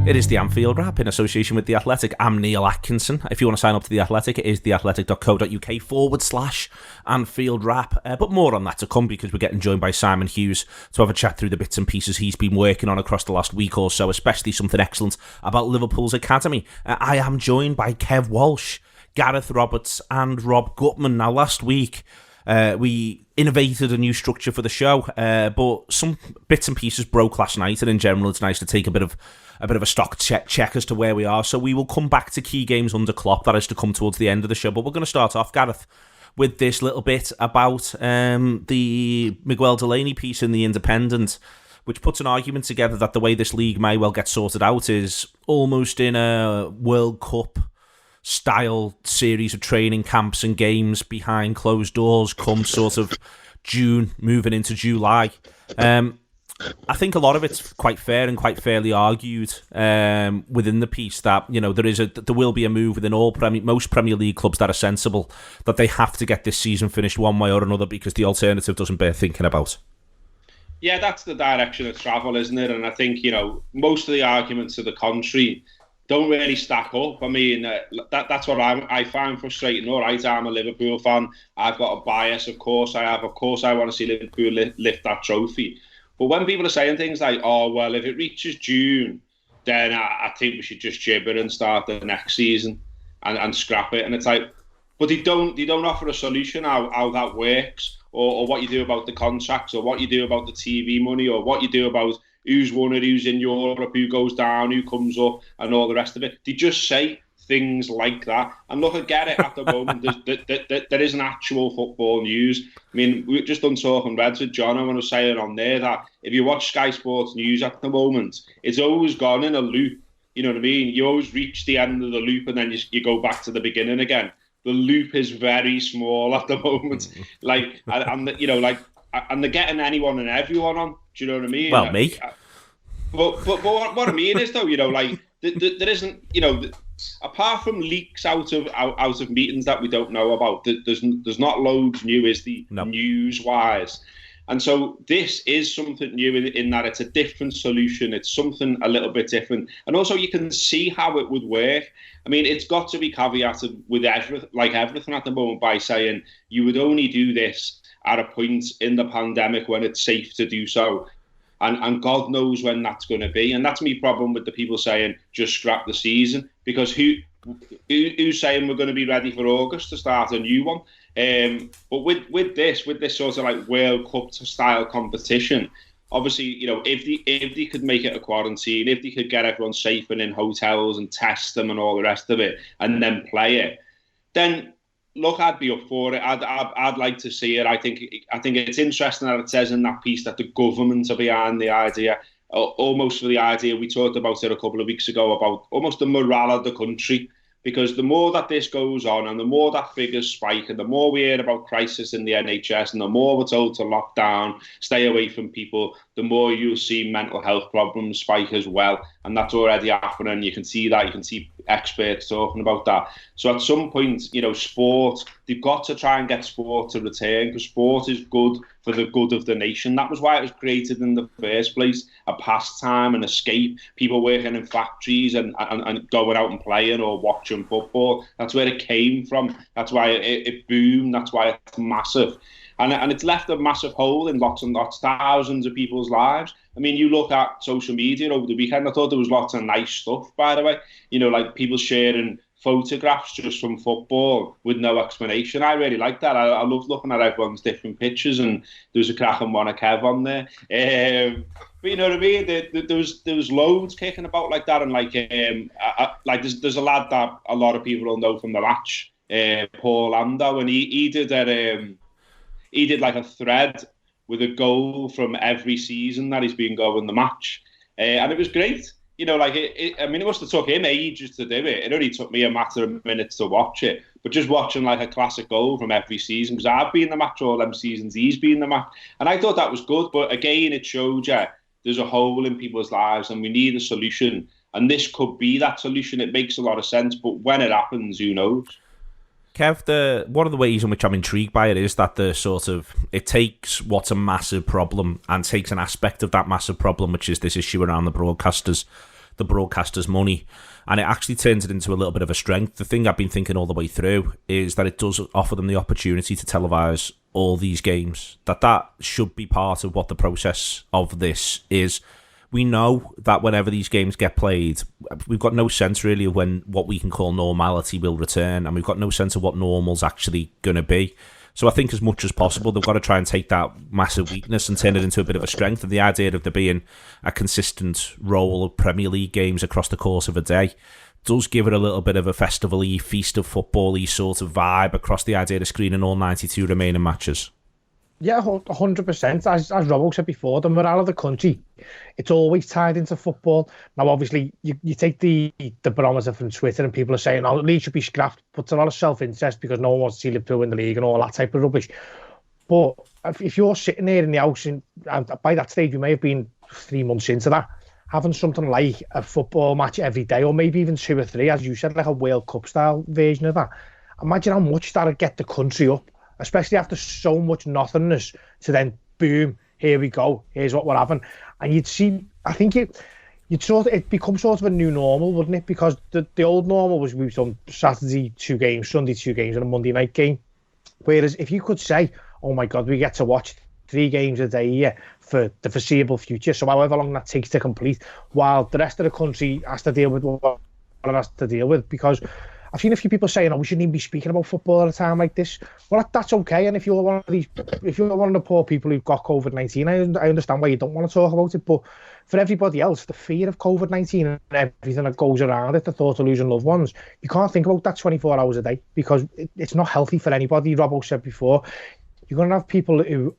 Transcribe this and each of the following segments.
It is the Anfield Wrap in association with The Athletic. I'm Neil Atkinson. If you want to sign up to The Athletic, it is theathletic.co.uk/Anfield Wrap. But more on that to come, because we're getting joined by Simon Hughes to have a chat through the bits and pieces he's been working on across the last week or so, especially something excellent about Liverpool's academy. I am joined by Kev Walsh, Gareth Roberts and Rob Gutmann. Now, last week, we innovated a new structure for the show, but some bits and pieces broke last night, and in general it's nice to take a bit of a stock check as to where we are. So we will come back to key games under Klopp. That is to come towards the end of the show, but we're going to start off, Gareth, with this little bit about the Miguel Delaney piece in The Independent, which puts an argument together that the way this league may well get sorted out is almost in a World Cup style series of training camps and games behind closed doors come sort of June, moving into July. I think a lot of it's quite fair and quite fairly argued within the piece that, you know, there will be a move within most Premier League clubs that are sensible, that they have to get this season finished one way or another, because the alternative doesn't bear thinking about. Yeah, that's the direction of travel, isn't it? And I think, you know, most of the arguments to the contrary don't really stack up. I mean, that's what I find frustrating. All right, I'm a Liverpool fan. I've got a bias, of course I have. Of course I want to see Liverpool lift that trophy. But when people are saying things like, oh, well, if it reaches June, then I think we should just gibber and start the next season and scrap it. And it's like, but they don't offer a solution how that works, or what you do about the contracts, or what you do about the TV money, or what you do about who's won it, who's in Europe, who goes down, who comes up, and all the rest of it. They just say things like that. And look, I get it at the moment. There isn't actual football news. I mean, we've just done Talking Reds with John, and I was saying on there that if you watch Sky Sports News at the moment, it's always gone in a loop. You know what I mean? You always reach the end of the loop, and then you go back to the beginning again. The loop is very small at the moment. And they're getting anyone and everyone on. Do you know what I mean? Well, me. But what I mean is, though, you know, like there isn't, you know, apart from leaks out of meetings that we don't know about, there's not loads new, is the news-wise. And so this is something new in that it's a different solution. It's something a little bit different. And also you can see how it would work. I mean, it's got to be caveated with everything at the moment by saying you would only do this at a point in the pandemic when it's safe to do so. And God knows when that's going to be. And that's my problem with the people saying just scrap the season, because who's saying we're going to be ready for August to start a new one? But with this sort of like World Cup style competition, obviously, you know, if they could make it a quarantine, if they could get everyone safe and in hotels and test them and all the rest of it, and then play it, then look, I'd be up for it. I'd like to see it. I think it's interesting that it says in that piece that the government are behind the idea, almost for the idea we talked about it a couple of weeks ago about almost the morale of the country. Because the more that this goes on, and the more that figures spike, and the more we hear about crisis in the NHS, and the more we're told to lock down, stay away from people, the more you'll see mental health problems spike as well. And that's already happening. You can see that. You can see experts talking about that. So at some point, you know, sport, they've got to try and get sport to return, because sport is good for the good of the nation. That was why it was created in the first place, a pastime, an escape, people working in factories and going out and playing or watching football. That's where it came from. That's why it boomed. That's why it's massive. And it's left a massive hole in lots and lots, thousands of people's lives. I mean, you look at social media over the weekend, I thought there was lots of nice stuff, by the way. You know, like people sharing photographs just from football with no explanation. I really like that. I love looking at everyone's different pictures, and there was a cracking one of Kev on there. But you know what I mean? There was loads kicking about like that, and like there's a lad that a lot of people will know from the match, Paul Lando, and he did like a thread with a goal from every season that he's been going the match, and it was great. You know, like I mean, it must have took him ages to do it. It only took me a matter of minutes to watch it. But just watching like a classic goal from every season, because I've been in the match all them seasons, he's been in the match, and I thought that was good. But again, it showed you there's a hole in people's lives, and we need a solution. And this could be that solution. It makes a lot of sense, but when it happens, who knows? Kev, one of the ways in which I'm intrigued by it is that it takes what's a massive problem and takes an aspect of that massive problem, which is this issue around the broadcasters, the broadcasters' money, and it actually turns it into a little bit of a strength. The thing I've been thinking all the way through is that it does offer them the opportunity to televise all these games. That should be part of what the process of this is. We know that whenever these games get played, we've got no sense really of when what we can call normality will return, and we've got no sense of what normal's actually going to be. So I think as much as possible, they've got to try and take that massive weakness and turn it into a bit of a strength. And the idea of there being a consistent roll of Premier League games across the course of a day does give it a little bit of a festival-y, feast of football-y sort of vibe across the idea of screening all 92 remaining matches. Yeah, 100%. As Robbo said before, the morale of the country, it's always tied into football. Now, obviously, you take the barometer from Twitter and people are saying, oh, the league should be scrapped, but it's a lot of self-interest because no one wants to see Liverpool win the league and all that type of rubbish. But if you're sitting there in the house, and by that stage, you may have been 3 months into that, having something like a football match every day, or maybe even 2 or 3, as you said, like a World Cup style version of that. Imagine how much that would get the country up, especially after so much nothingness, to then boom, here we go, here's what we're having. And you'd see, I think it becomes sort of a new normal, wouldn't it? Because the old normal was we've done Saturday 2 games, Sunday 2 games, and a Monday night game. Whereas if you could say, oh my God, we get to watch 3 games a day here for the foreseeable future, so however long that takes to complete, while the rest of the country has to deal with what it has to deal with, because I've seen a few people saying, "Oh, we shouldn't even be speaking about football at a time like this." Well, that's okay. And if you're one of the poor people who've got COVID-19, I understand why you don't want to talk about it. But for everybody else, the fear of COVID-19 and everything that goes around it, the thought of losing loved ones, you can't think about that 24 hours a day because it's not healthy for anybody. Robbo said before, you're going to have people who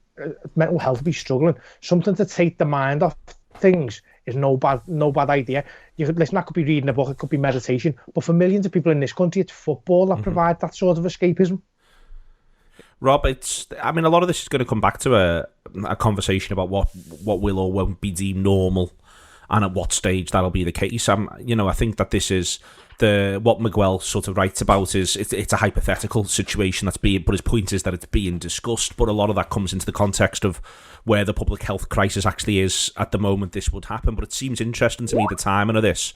mental health will be struggling. Something to take the mind off things is no bad idea. Listen, that could be reading a book, it could be meditation, but for millions of people in this country, it's football that provides that sort of escapism. Rob, a lot of this is going to come back to a conversation about what will or won't be deemed normal, and at what stage that'll be the case. I think that this is what Miguel sort of writes about is it's a hypothetical situation but his point is that it's being discussed, but a lot of that comes into the context of where the public health crisis actually is at the moment this would happen. But it seems interesting to me the timing of this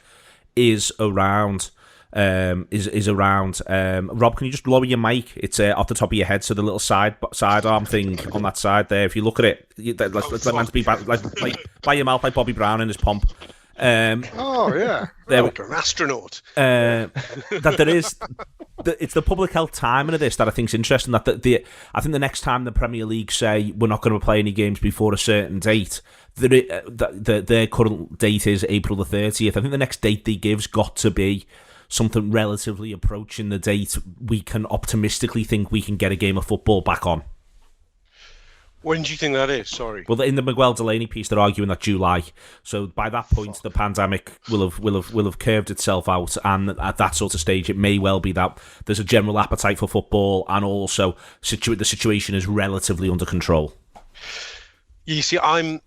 is around Rob, can you just lower your mic? It's off the top of your head, so the little sidearm thing on that side there, if you look at it, let's let man be by your mouth like Bobby Brown in his pomp. Oh yeah, like an astronaut. That there is, it's the public health timing of this that I think is interesting. That I think the next time the Premier League say we're not going to play any games before a certain date, their current date is April the 30th. I think the next date they give's got to be something relatively approaching the date we can optimistically think we can get a game of football back on. When do you think that is? Sorry. Well, in the Miguel Delaney piece, they're arguing that July. So by that point, the pandemic will have curved itself out, and at that sort of stage, it may well be that there's a general appetite for football, and also the situation is relatively under control. You see, I'm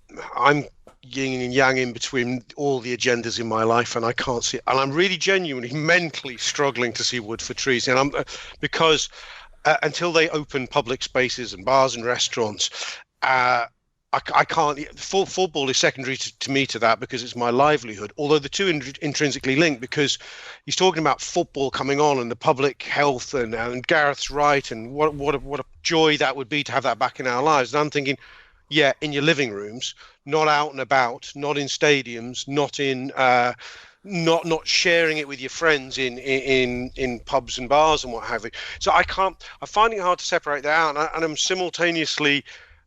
yin and yang in between all the agendas in my life, and I can't see it. And I'm really genuinely mentally struggling to see wood for trees, and because. Until they open public spaces and bars and restaurants, I can't. Football is secondary to me to that because it's my livelihood. Although the two intrinsically linked, because he's talking about football coming on and the public health, and Gareth's right, and what a joy that would be to have that back in our lives. And I'm thinking, yeah, in your living rooms, not out and about, not in stadiums, not in. Not sharing it with your friends in pubs and bars and what have you. So I'm finding it hard to separate that out, and I'm simultaneously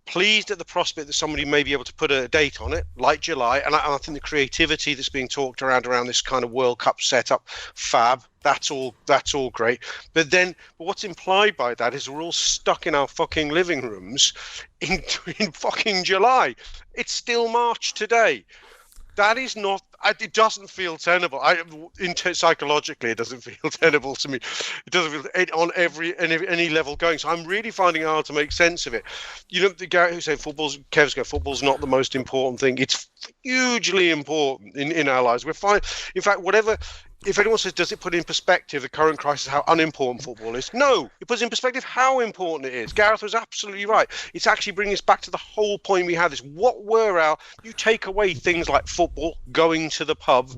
pleased at the prospect that somebody may be able to put a date on it, like July, and I think the creativity that's being talked around this kind of World Cup setup, fab, that's all great. But what's implied by that is we're all stuck in our fucking living rooms in fucking July. It's still March today. That is not. It doesn't feel tenable. Psychologically, it doesn't feel tenable to me. It doesn't feel on any level going. So I'm really finding it hard to make sense of it. You know, the guy who said football's not the most important thing. It's hugely important in our lives. We're fine. In fact, whatever if anyone says, does it put in perspective the current crisis, how unimportant football is? No, it puts in perspective how important it is. Gareth was absolutely right. It's actually bringing us back to the whole point we had is you take away things like football, going to the pub,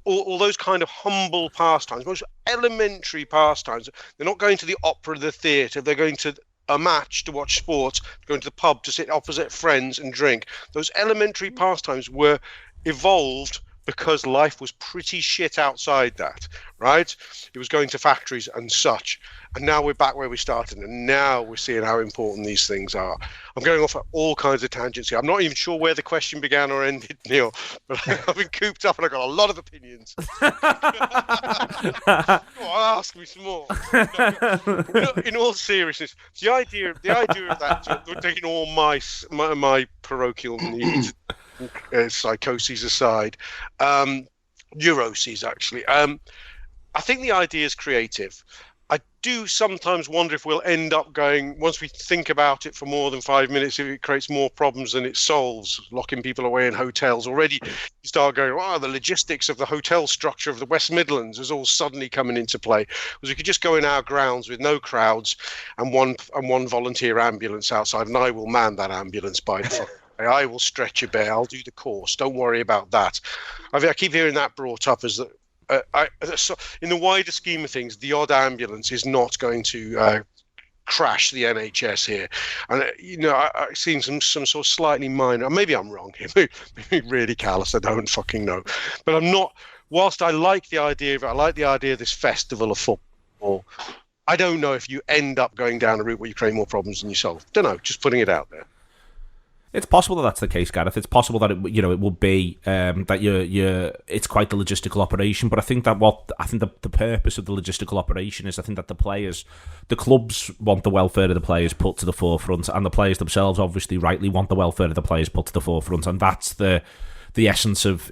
all those kind of humble pastimes, most elementary pastimes. They're not going to the opera, the theatre, they're going to a match to watch sports, going to the pub to sit opposite friends and drink. Those elementary pastimes were evolved because life was pretty shit outside that, right? It was going to factories and such. And now we're back where we started, and now we're seeing how important these things are. I'm going off at all kinds of tangents here. I'm not even sure where the question began or ended, Neil, but I've been cooped up and I've got a lot of opinions. Ask me some more. No, in all seriousness, the idea of that, taking all my parochial needs, psychoses aside, neuroses actually, I think the idea is creative. I do sometimes wonder if we'll end up going, once we think about it for more than 5 minutes, if it creates more problems than it solves, locking people away in hotels. Already you start going, the logistics of the hotel structure of the West Midlands is all suddenly coming into play. Because we could just go in our grounds with no crowds and one volunteer ambulance outside, and I will man that ambulance by the I will stretch a bit. I'll do the course. Don't worry about that. I keep hearing that brought up as that. In the wider scheme of things, the odd ambulance is not going to crash the NHS here. And I've seen some sort of slightly minor. Maybe I'm wrong here. Maybe really callous. I don't fucking know. But I'm not. Whilst I like the idea of this festival of football, I don't know if you end up going down a route where you create more problems than you solve. Don't know. Just putting it out there. It's possible that that's the case, Gareth. It's possible that it will be that it's quite the logistical operation. But I think that the purpose of the logistical operation is, I think that the clubs want the welfare of the players put to the forefront, and the players themselves obviously rightly want the welfare of the players put to the forefront, and that's the essence of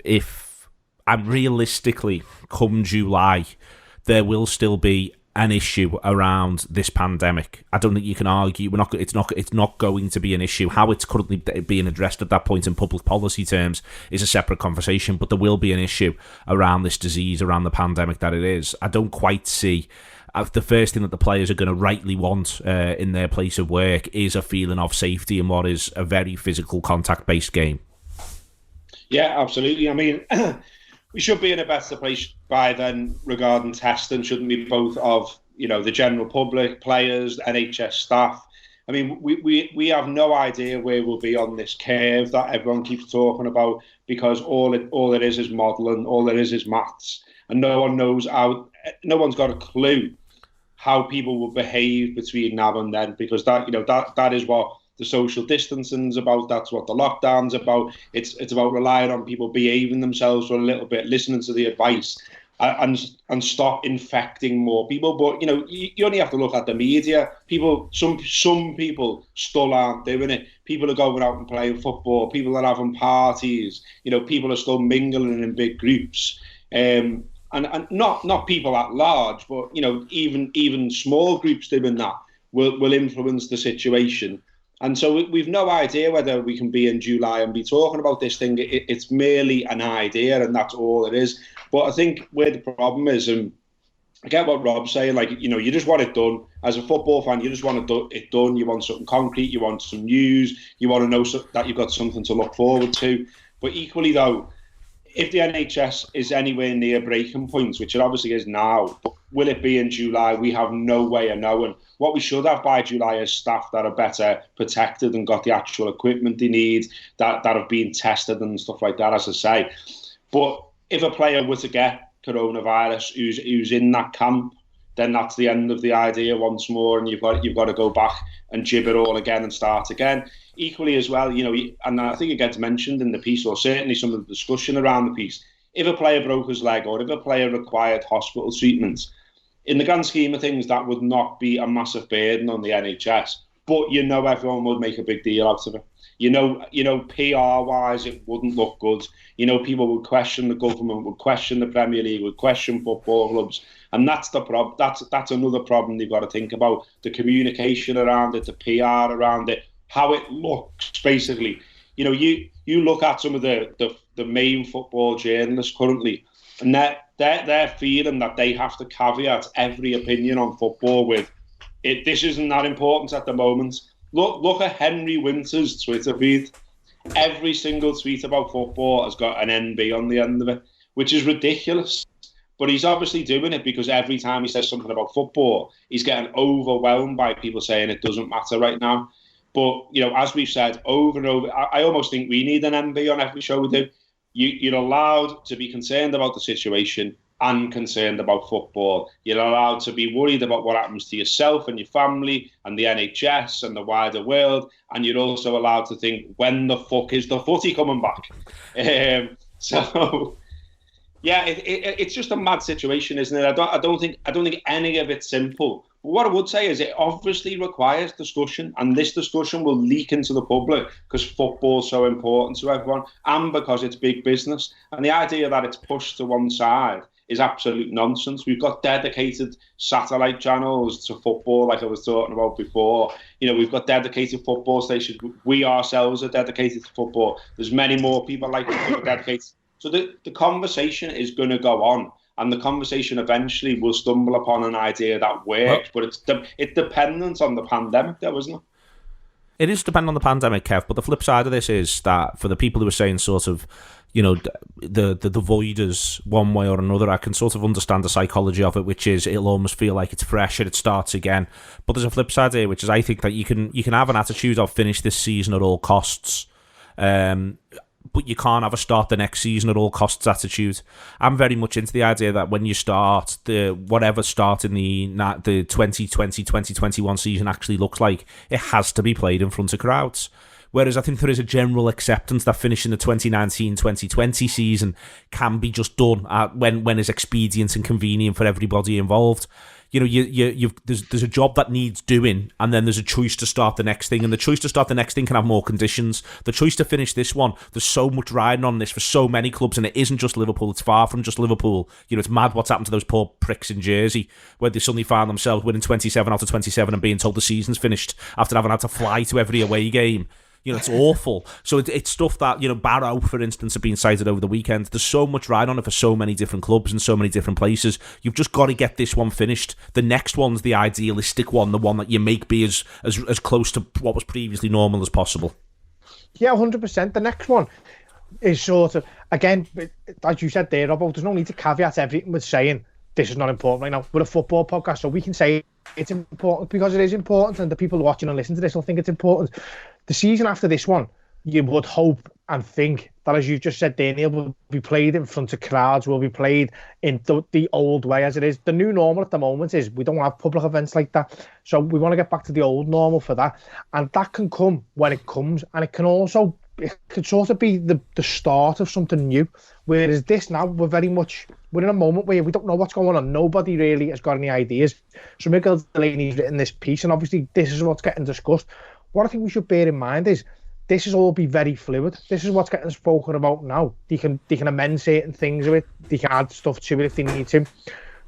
realistically come July, there will still be an issue around this pandemic. I don't think you can argue it's not going to be an issue. How it's currently being addressed at that point in public policy terms is a separate conversation, but there will be an issue around this disease, around the pandemic that it is. I don't quite see the first thing that the players are going to rightly want in their place of work is a feeling of safety in what is a very physical contact-based game. Yeah, absolutely. I mean, we should be in a better place by then regarding testing, shouldn't we? Both of the general public, players, NHS staff. I mean, we have no idea where we'll be on this curve that everyone keeps talking about, because all it is modelling, all it is maths, and no one knows how. No one's got a clue how people will behave between now and then, because that is what the social distancing's about. That's what the lockdown's about. It's about relying on people behaving themselves for a little bit, listening to the advice, and stop infecting more people. But you only have to look at the media. Some people still aren't doing it. People are going out and playing football. People are having parties. People are still mingling in big groups. And not people at large, but even small groups doing that will influence the situation. And so we've no idea whether we can be in July and be talking about this thing. It's merely an idea, and that's all it is. But I think where the problem is, and I get what Rob's saying, you just want it done. As a football fan, you just want it done. You want something concrete. You want some news. You want to know that you've got something to look forward to. But equally, though, if the NHS is anywhere near breaking points, which it obviously is now, but will it be in July? We have no way of knowing. What we should have by July is staff that are better protected and got the actual equipment they need, that have been tested and stuff like that, as I say. But if a player were to get coronavirus who's in that camp, then that's the end of the idea once more, and you've got to go back and jib it all again and start again. Equally as well, and I think it gets mentioned in the piece, or certainly some of the discussion around the piece, if a player broke his leg or if a player required hospital treatment, in the grand scheme of things, that would not be a massive burden on the NHS. But everyone would make a big deal out of it. PR-wise, it wouldn't look good. People would question the government, would question the Premier League, would question football clubs. And that's the problem. That's another problem they've got to think about. The communication around it, the PR around it, how it looks, basically. You look at some of the main football journalists currently, and they're feeling that they have to caveat every opinion on football with this isn't that important at the moment. Look at Henry Winter's Twitter feed. Every single tweet about football has got an NB on the end of it, which is ridiculous. But he's obviously doing it because every time he says something about football, he's getting overwhelmed by people saying it doesn't matter right now. But, as we've said over and over, I almost think we need an MB on every show we do. You're allowed to be concerned about the situation and concerned about football. You're allowed to be worried about what happens to yourself and your family and the NHS and the wider world. And you're also allowed to think, when the fuck is the footy coming back? Yeah, it's just a mad situation, isn't it? I don't think any of it's simple. But what I would say is it obviously requires discussion, and this discussion will leak into the public because football's so important to everyone and because it's big business. And the idea that it's pushed to one side is absolute nonsense. We've got dedicated satellite channels to football, like I was talking about before. We've got dedicated football stations. We ourselves are dedicated to football. There's many more people like us who are dedicated. So the conversation is going to go on, and the conversation eventually will stumble upon an idea that works. But it's dependent on the pandemic, though, isn't it? It is dependent on the pandemic, Kev. But the flip side of this is that for the people who are saying sort of, the voiders one way or another, I can sort of understand the psychology of it, which is it'll almost feel like it's fresh and it starts again. But there's a flip side here, which is I think that you can have an attitude of finish this season at all costs. But you can't have a start the next season at all costs attitude. I'm very much into the idea that when you start whatever start in the 2020-2021 season actually looks like, it has to be played in front of crowds. Whereas I think there is a general acceptance that finishing the 2019-2020 season can be just done when it's expedient and convenient for everybody involved. There's a job that needs doing, and then there's a choice to start the next thing, and the choice to start the next thing can have more conditions. The choice to finish this one, there's so much riding on this for so many clubs, and it isn't just Liverpool. It's far from just Liverpool. It's mad what's happened to those poor pricks in Jersey, where they suddenly found themselves winning 27 out of 27 and being told the season's finished after having had to fly to every away game. It's awful. So it's stuff that, Barrow, for instance, have been cited over the weekend. There's so much ride on it for so many different clubs and so many different places. You've just got to get this one finished. The next one's the idealistic one, the one that you make be as close to what was previously normal as possible. Yeah, 100%. The next one is sort of, again, as you said there, Robbo, there's no need to caveat everything with saying this is not important right now. We're a football podcast, so we can say it's important because it is important, and the people watching and listening to this will think it's important. The season after this one, you would hope and think that, as you just said there, Neil, will be played in front of crowds, will be played in the old way as it is. The new normal at the moment is we don't have public events like that. So we want to get back to the old normal for that. And that can come when it comes. And it can also, it could sort of be the start of something new. Whereas this now, we're in a moment where we don't know what's going on. Nobody really has got any ideas. So Miguel Delaney's written this piece, and obviously this is what's getting discussed. What I think we should bear in mind is this is all be very fluid. This is what's getting spoken about now. They can amend certain things of it. They can add stuff to it if they need to.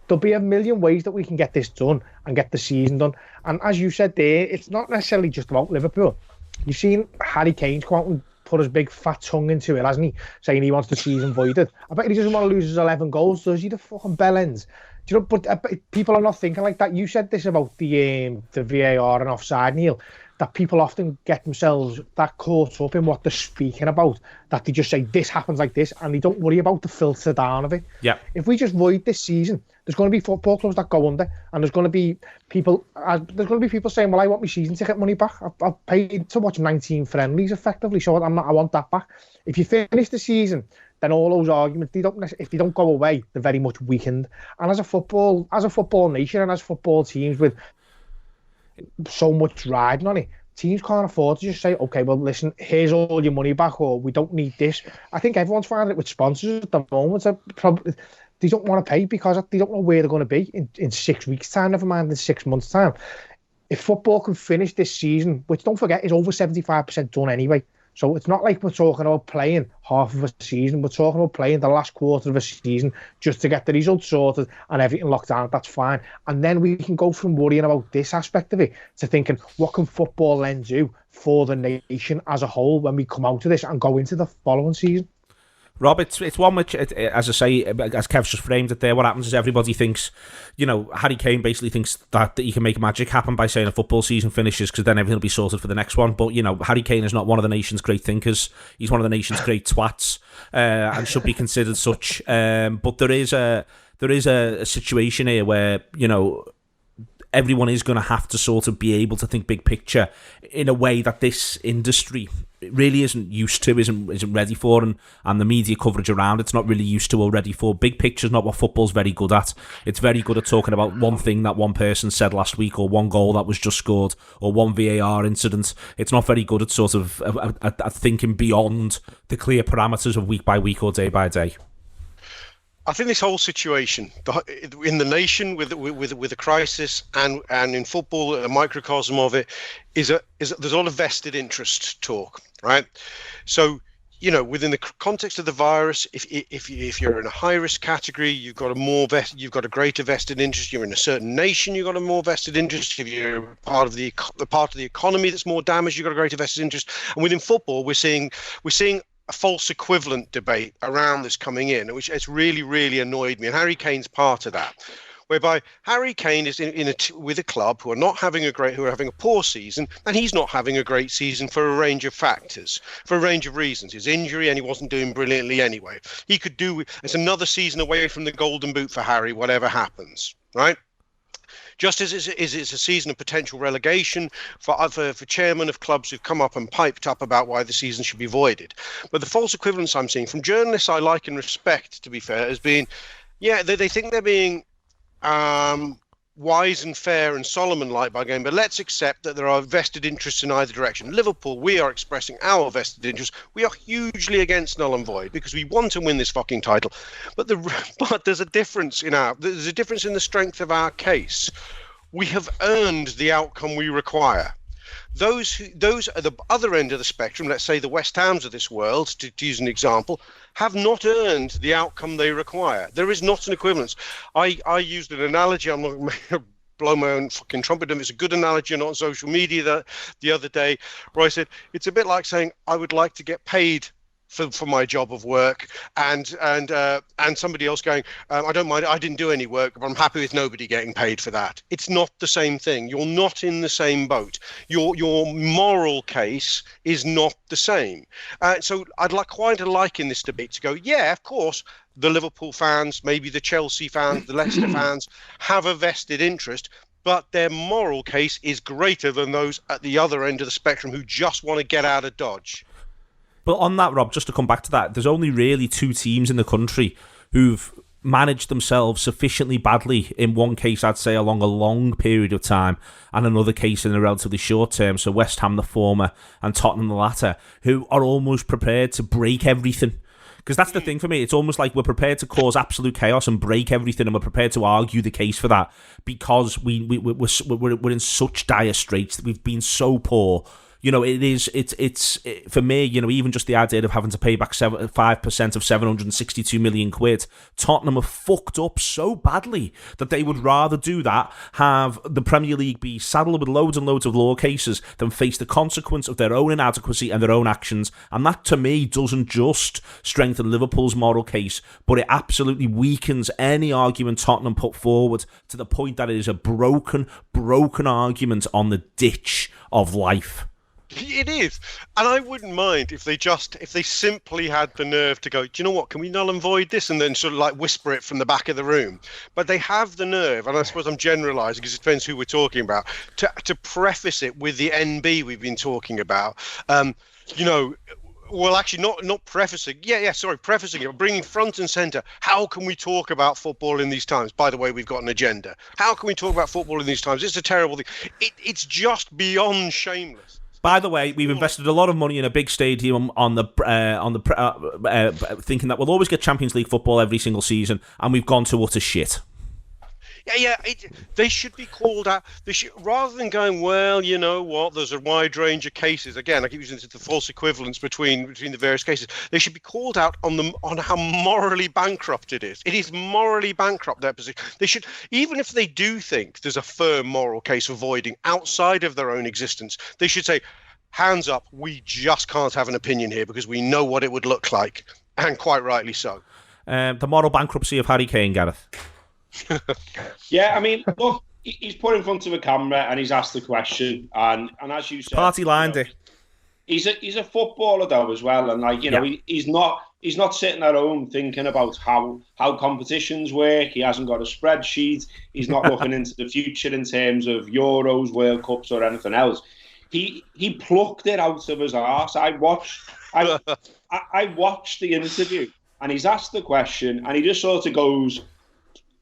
There'll be a million ways that we can get this done and get the season done. And as you said there, it's not necessarily just about Liverpool. You've seen Harry Kane come out and put his big fat tongue into it, hasn't he? Saying he wants the season voided. I bet he doesn't want to lose his 11 goals, does he? The fucking bell ends. But people are not thinking like that. You said this about the VAR and offside, Neil, that people often get themselves that caught up in what they're speaking about, that they just say this happens like this, and they don't worry about the filter down of it. Yeah. If we just void this season, there's going to be football clubs that go under, and there's going to be people saying, well, I want my season ticket money back. I've paid to watch 19 friendlies effectively, so I want that back. If you finish the season, then all those arguments, if they don't go away, they're very much weakened. And as a football nation and as football teams with so much riding on it, teams can't afford to just say, okay, well, listen, here's all your money back, or we don't need this. I think everyone's finding it with sponsors at the moment. They don't want to pay because they don't know where they're going to be in 6 weeks' time, never mind in 6 months' time. If football can finish this season, which don't forget is over 75% done anyway, so it's not like we're talking about playing half of a season. We're talking about playing the last quarter of a season just to get the results sorted and everything locked down. That's fine. And then we can go from worrying about this aspect of it to thinking, what can football then do for the nation as a whole when we come out of this and go into the following season? Rob, it's one which, as I say, as Kev's just framed it there, what happens is everybody thinks, Harry Kane basically thinks that he can make magic happen by saying a football season finishes because then everything will be sorted for the next one. But, Harry Kane is not one of the nation's great thinkers. He's one of the nation's great twats and should be considered such. But there is a situation here where, everyone is going to have to sort of be able to think big picture in a way that this industry really isn't used to, isn't ready for, and the media coverage around it's not really used to or ready for. Big picture's not what football's very good at. It's very good at talking about one thing that one person said last week, or one goal that was just scored, or one VAR incident. It's not very good at sort of at thinking beyond the clear parameters of week by week or day by day. I think this whole situation in the nation with a crisis and in football, a microcosm of it, is there's a lot of vested interest talk, right? So, within the context of the virus, if you're in a high risk category, you've got a greater vested interest. You're in a certain nation, you've got a more vested interest. If you're part of the economy that's more damaged, you've got a greater vested interest. And within football, we're seeing a false equivalent debate around this coming in, which has really, really annoyed me. And Harry Kane's part of that, whereby Harry Kane is with a club who are having a poor season, and he's not having a great season for a range of factors, for a range of reasons. His injury, and he wasn't doing brilliantly anyway. It's another season away from the golden boot for Harry, whatever happens, right? Just as it's a season of potential relegation for chairmen of clubs who've come up and piped up about why the season should be voided. But the false equivalence I'm seeing from journalists I like and respect, to be fair, has been, they think they're being wise and fair and Solomon-like by going, but let's accept that there are vested interests in either direction. Liverpool, we are expressing our vested interests. We are hugely against null and void because we want to win this fucking title. But there's a difference in the strength of our case. We have earned the outcome we require. Those at the other end of the spectrum, let's say the West Hams of this world, to use an example, have not earned the outcome they require. There is not an equivalence. I used an analogy. I'm not going to blow my own fucking trumpet. It's a good analogy on social media the other day, where I said it's a bit like saying I would like to get paid for my job of work, and somebody else going, I don't mind, I didn't do any work, but I'm happy with nobody getting paid for that. It's not the same thing. You're not in the same boat. Your moral case is not the same. So I'd quite like in this debate to go, yeah, of course, the Liverpool fans, maybe the Chelsea fans, the Leicester fans have a vested interest, but their moral case is greater than those at the other end of the spectrum who just want to get out of Dodge. But on that, Rob, just to come back to that, there's only really two teams in the country who've managed themselves sufficiently badly, in one case, I'd say, along a long period of time, and another case in a relatively short term. So West Ham, the former, and Tottenham, the latter, who are almost prepared to break everything. Because that's the thing for me. It's almost like we're prepared to cause absolute chaos and break everything, and we're prepared to argue the case for that because we're in such dire straits that we've been so poor. It's for me, even just the idea of having to pay back 5% of 762 million quid. Tottenham are fucked up so badly that they would rather do that, have the Premier League be saddled with loads and loads of law cases than face the consequence of their own inadequacy and their own actions. And that, to me, doesn't just strengthen Liverpool's moral case, but it absolutely weakens any argument Tottenham put forward to the point that it is a broken argument on the ditch of life. It is, and I wouldn't mind if they simply had the nerve to go, do you know what, can we null and void this, and then sort of like whisper it from the back of the room. But they have the nerve, and I suppose I'm generalising because it depends who we're talking about, to preface it with the NB we've been talking about. Well, actually, not prefacing. Prefacing it, bringing front and centre. How can we talk about football in these times? By the way, we've got an agenda. How can we talk about football in these times? It's a terrible thing. It's just beyond shameless. By the way, we've invested a lot of money in a big stadium on the thinking that we'll always get Champions League football every single season, and we've gone to utter shit. They should be called out. They should, rather than going, well, you know what, there's a wide range of cases. Again, I keep using the false equivalence between the various cases. They should be called out on how morally bankrupt it is. It is morally bankrupt, their position. They should, even if they do think there's a firm moral case for voiding outside of their own existence, they should say, hands up, we just can't have an opinion here because we know what it would look like. And quite rightly so. The moral bankruptcy of Harry Kane, Gareth. Yeah, I mean, look, he's put in front of a camera and he's asked the question, and as you said, Party lined it. He's a footballer though as well, and like he's not sitting at home thinking about how competitions work. He hasn't got a spreadsheet. He's not looking into the future in terms of Euros, World Cups, or anything else. He plucked it out of his arse. I watched the interview, and he's asked the question, and he just sort of goes,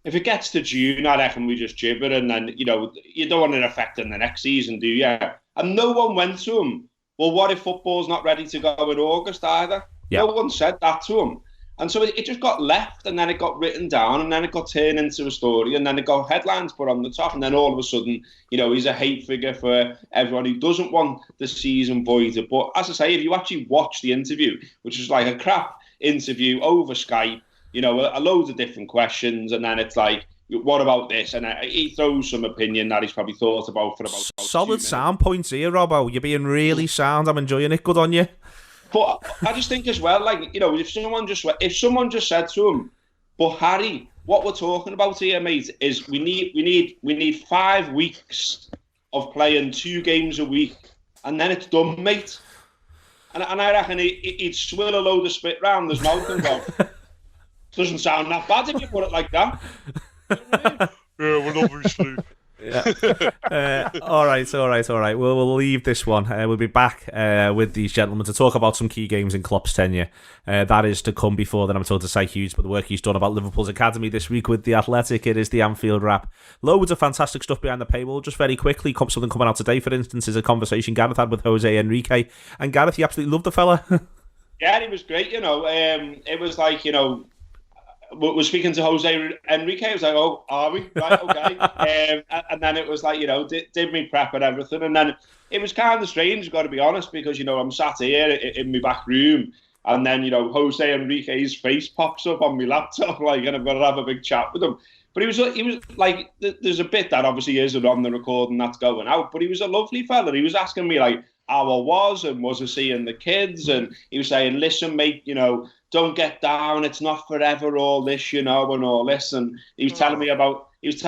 if it gets to June, I reckon we just gibber, and then, you don't want it affecting the next season, do you? And no one went to him, well, what if football's not ready to go in August either? Yeah. No one said that to him. And so it just got left, and then it got written down, and then it got turned into a story, and then it got headlines put on the top, and then all of a sudden, he's a hate figure for everyone who doesn't want the season voided. But as I say, if you actually watch the interview, which is like a crap interview over Skype, a load of different questions, and then it's like, what about this? And he throws some opinion that he's probably thought about for about solid sound points here, Robbo. You're being really sound. I'm enjoying it. Good on you. But I just think as well, like, if someone just said to him, but Harry, what we're talking about here, mate, is we need 5 weeks of playing 2 games a week, and then it's done, mate. And I reckon he'd swill a load of spit round his mouth and go, doesn't sound that bad if you put it like that. Yeah, well, obviously. Yeah. All right. We'll leave this one. We'll be back with these gentlemen to talk about some key games in Klopp's tenure. That is to come before then, I'm told, to say Hughes, but the work he's done about Liverpool's academy this week with The Athletic. It is the Anfield Wrap. Loads of fantastic stuff behind the paywall. Just very quickly, something coming out today, for instance, is a conversation Gareth had with Jose Enrique. And Gareth, you absolutely loved the fella. Yeah, he was great, It was like, we're speaking to Jose Enrique. I was like, oh, are we? Right, okay. And then it was like, did me prep and everything. And then it was kind of strange, got to be honest, because, I'm sat here in my back room, and then, Jose Enrique's face pops up on my laptop, like, and I've got to have a big chat with him. But he was like, there's a bit that obviously isn't on the recording that's going out, but he was a lovely fella. He was asking me, like, how I was and was I seeing the kids, and he was saying, listen, mate, don't get down. It's not forever, all this, and all this. And he was telling me about his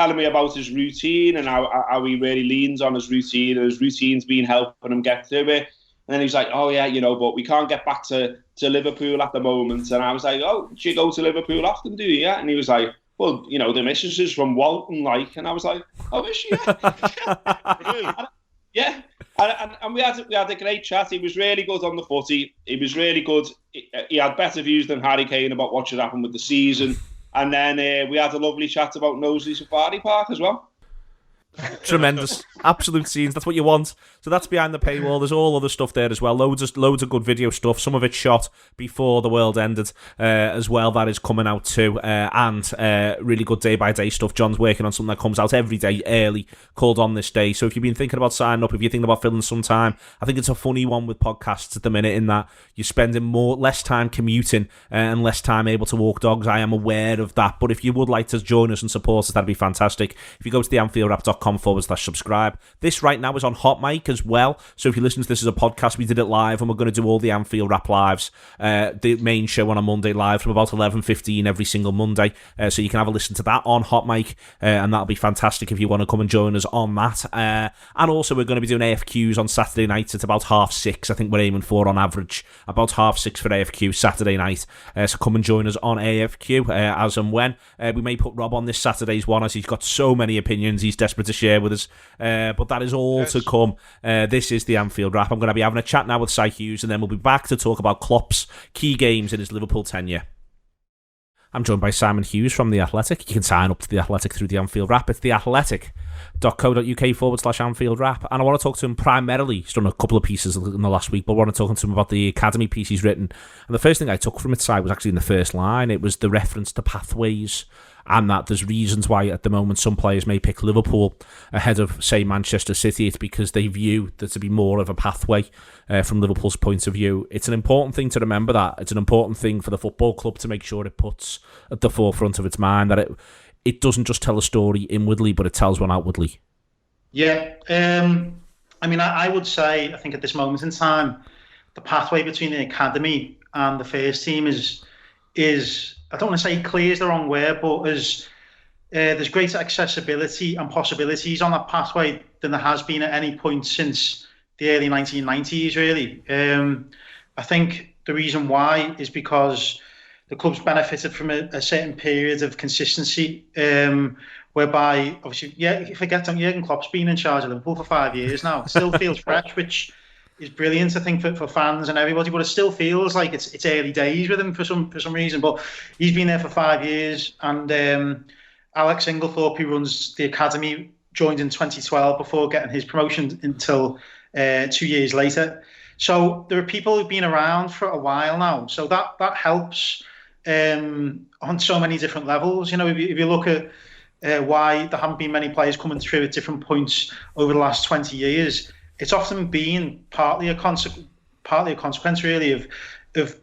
routine and how he really leans on his routine, and his routine's been helping him get through it. And then he was like, oh yeah, but we can't get back to Liverpool at the moment. And I was like, oh, do you go to Liverpool often, do you? Yeah. And he was like, well, the missus is from Walton, like. And I was like, oh, is she? Really? Yeah. And we had a great chat. He was really good on the footy. He was really good. He had better views than Harry Kane about what should happen with the season. And then we had a lovely chat about Knowsley Safari Park as well. Tremendous. Absolute scenes. That's what you want. So that's behind the paywall. There's all other stuff there as well. Loads of good video stuff. Some of it shot before the world ended as well. That is coming out too. And really good day-by-day stuff. John's working on something that comes out every day early, called On This Day. So if you've been thinking about signing up, if you're thinking about filling some time, I think it's a funny one with podcasts at the minute, in that you're spending less time commuting and less time able to walk dogs. I am aware of that. But if you would like to join us and support us, that'd be fantastic. If you go to theanfieldwrap.com/subscribe. This right now is on Hot Mic as well. So if you listen to this as a podcast, we did it live, and we're going to do all the Anfield Wrap lives. The main show on a Monday live from about 11:15 every single Monday. So you can have a listen to that on Hot Mic, and that'll be fantastic if you want to come and join us on that. And also we're going to be doing AFQs on Saturday nights at about 6:30. I think we're aiming for, on average, about 6:30 for AFQ Saturday night. So come and join us on AFQ as and when. We may put Rob on this Saturday's one, as he's got so many opinions he's desperate to share with us. But that is all to come. This is the Anfield Wrap. I'm going to be having a chat now with Si Hughes, and then we'll be back to talk about Klopp's key games in his Liverpool tenure. I'm joined by Simon Hughes from The Athletic. You can sign up to The Athletic through the Anfield Wrap. It's theathletic.co.uk/Anfield Wrap. And I want to talk to him primarily. He's done a couple of pieces in the last week, but I want to talk to him about the academy piece he's written. And the first thing I took from it, Si, was actually in the first line. It was the reference to pathways, and that there's reasons why at the moment some players may pick Liverpool ahead of, say, Manchester City. It's because they view there to be more of a pathway from Liverpool's point of view. It's an important thing to remember that. It's an important thing for the football club to make sure it puts at the forefront of its mind that it doesn't just tell a story inwardly, but it tells one outwardly. Yeah. I mean, I would say, I think at this moment in time, the pathway between the academy and the first team is is, I don't want to say clear is the wrong word, but there's greater accessibility and possibilities on that pathway than there has been at any point since the early 1990s, really. I think the reason why is because the club's benefited from a certain period of consistency, whereby, obviously, you forget that Jurgen Klopp's been in charge of Liverpool for 5 years now. It still feels fresh, which is brilliant, I think, for fans and everybody, but it still feels like it's early days with him for some reason. But he's been there for 5 years, and Alex Inglethorpe, who runs the academy, joined in 2012 before getting his promotion until 2 years later. So there are people who've been around for a while now. So that helps on so many different levels. You know, if you look at why there haven't been many players coming through at different points over the last 20 years, it's often been partly a consequence, really, of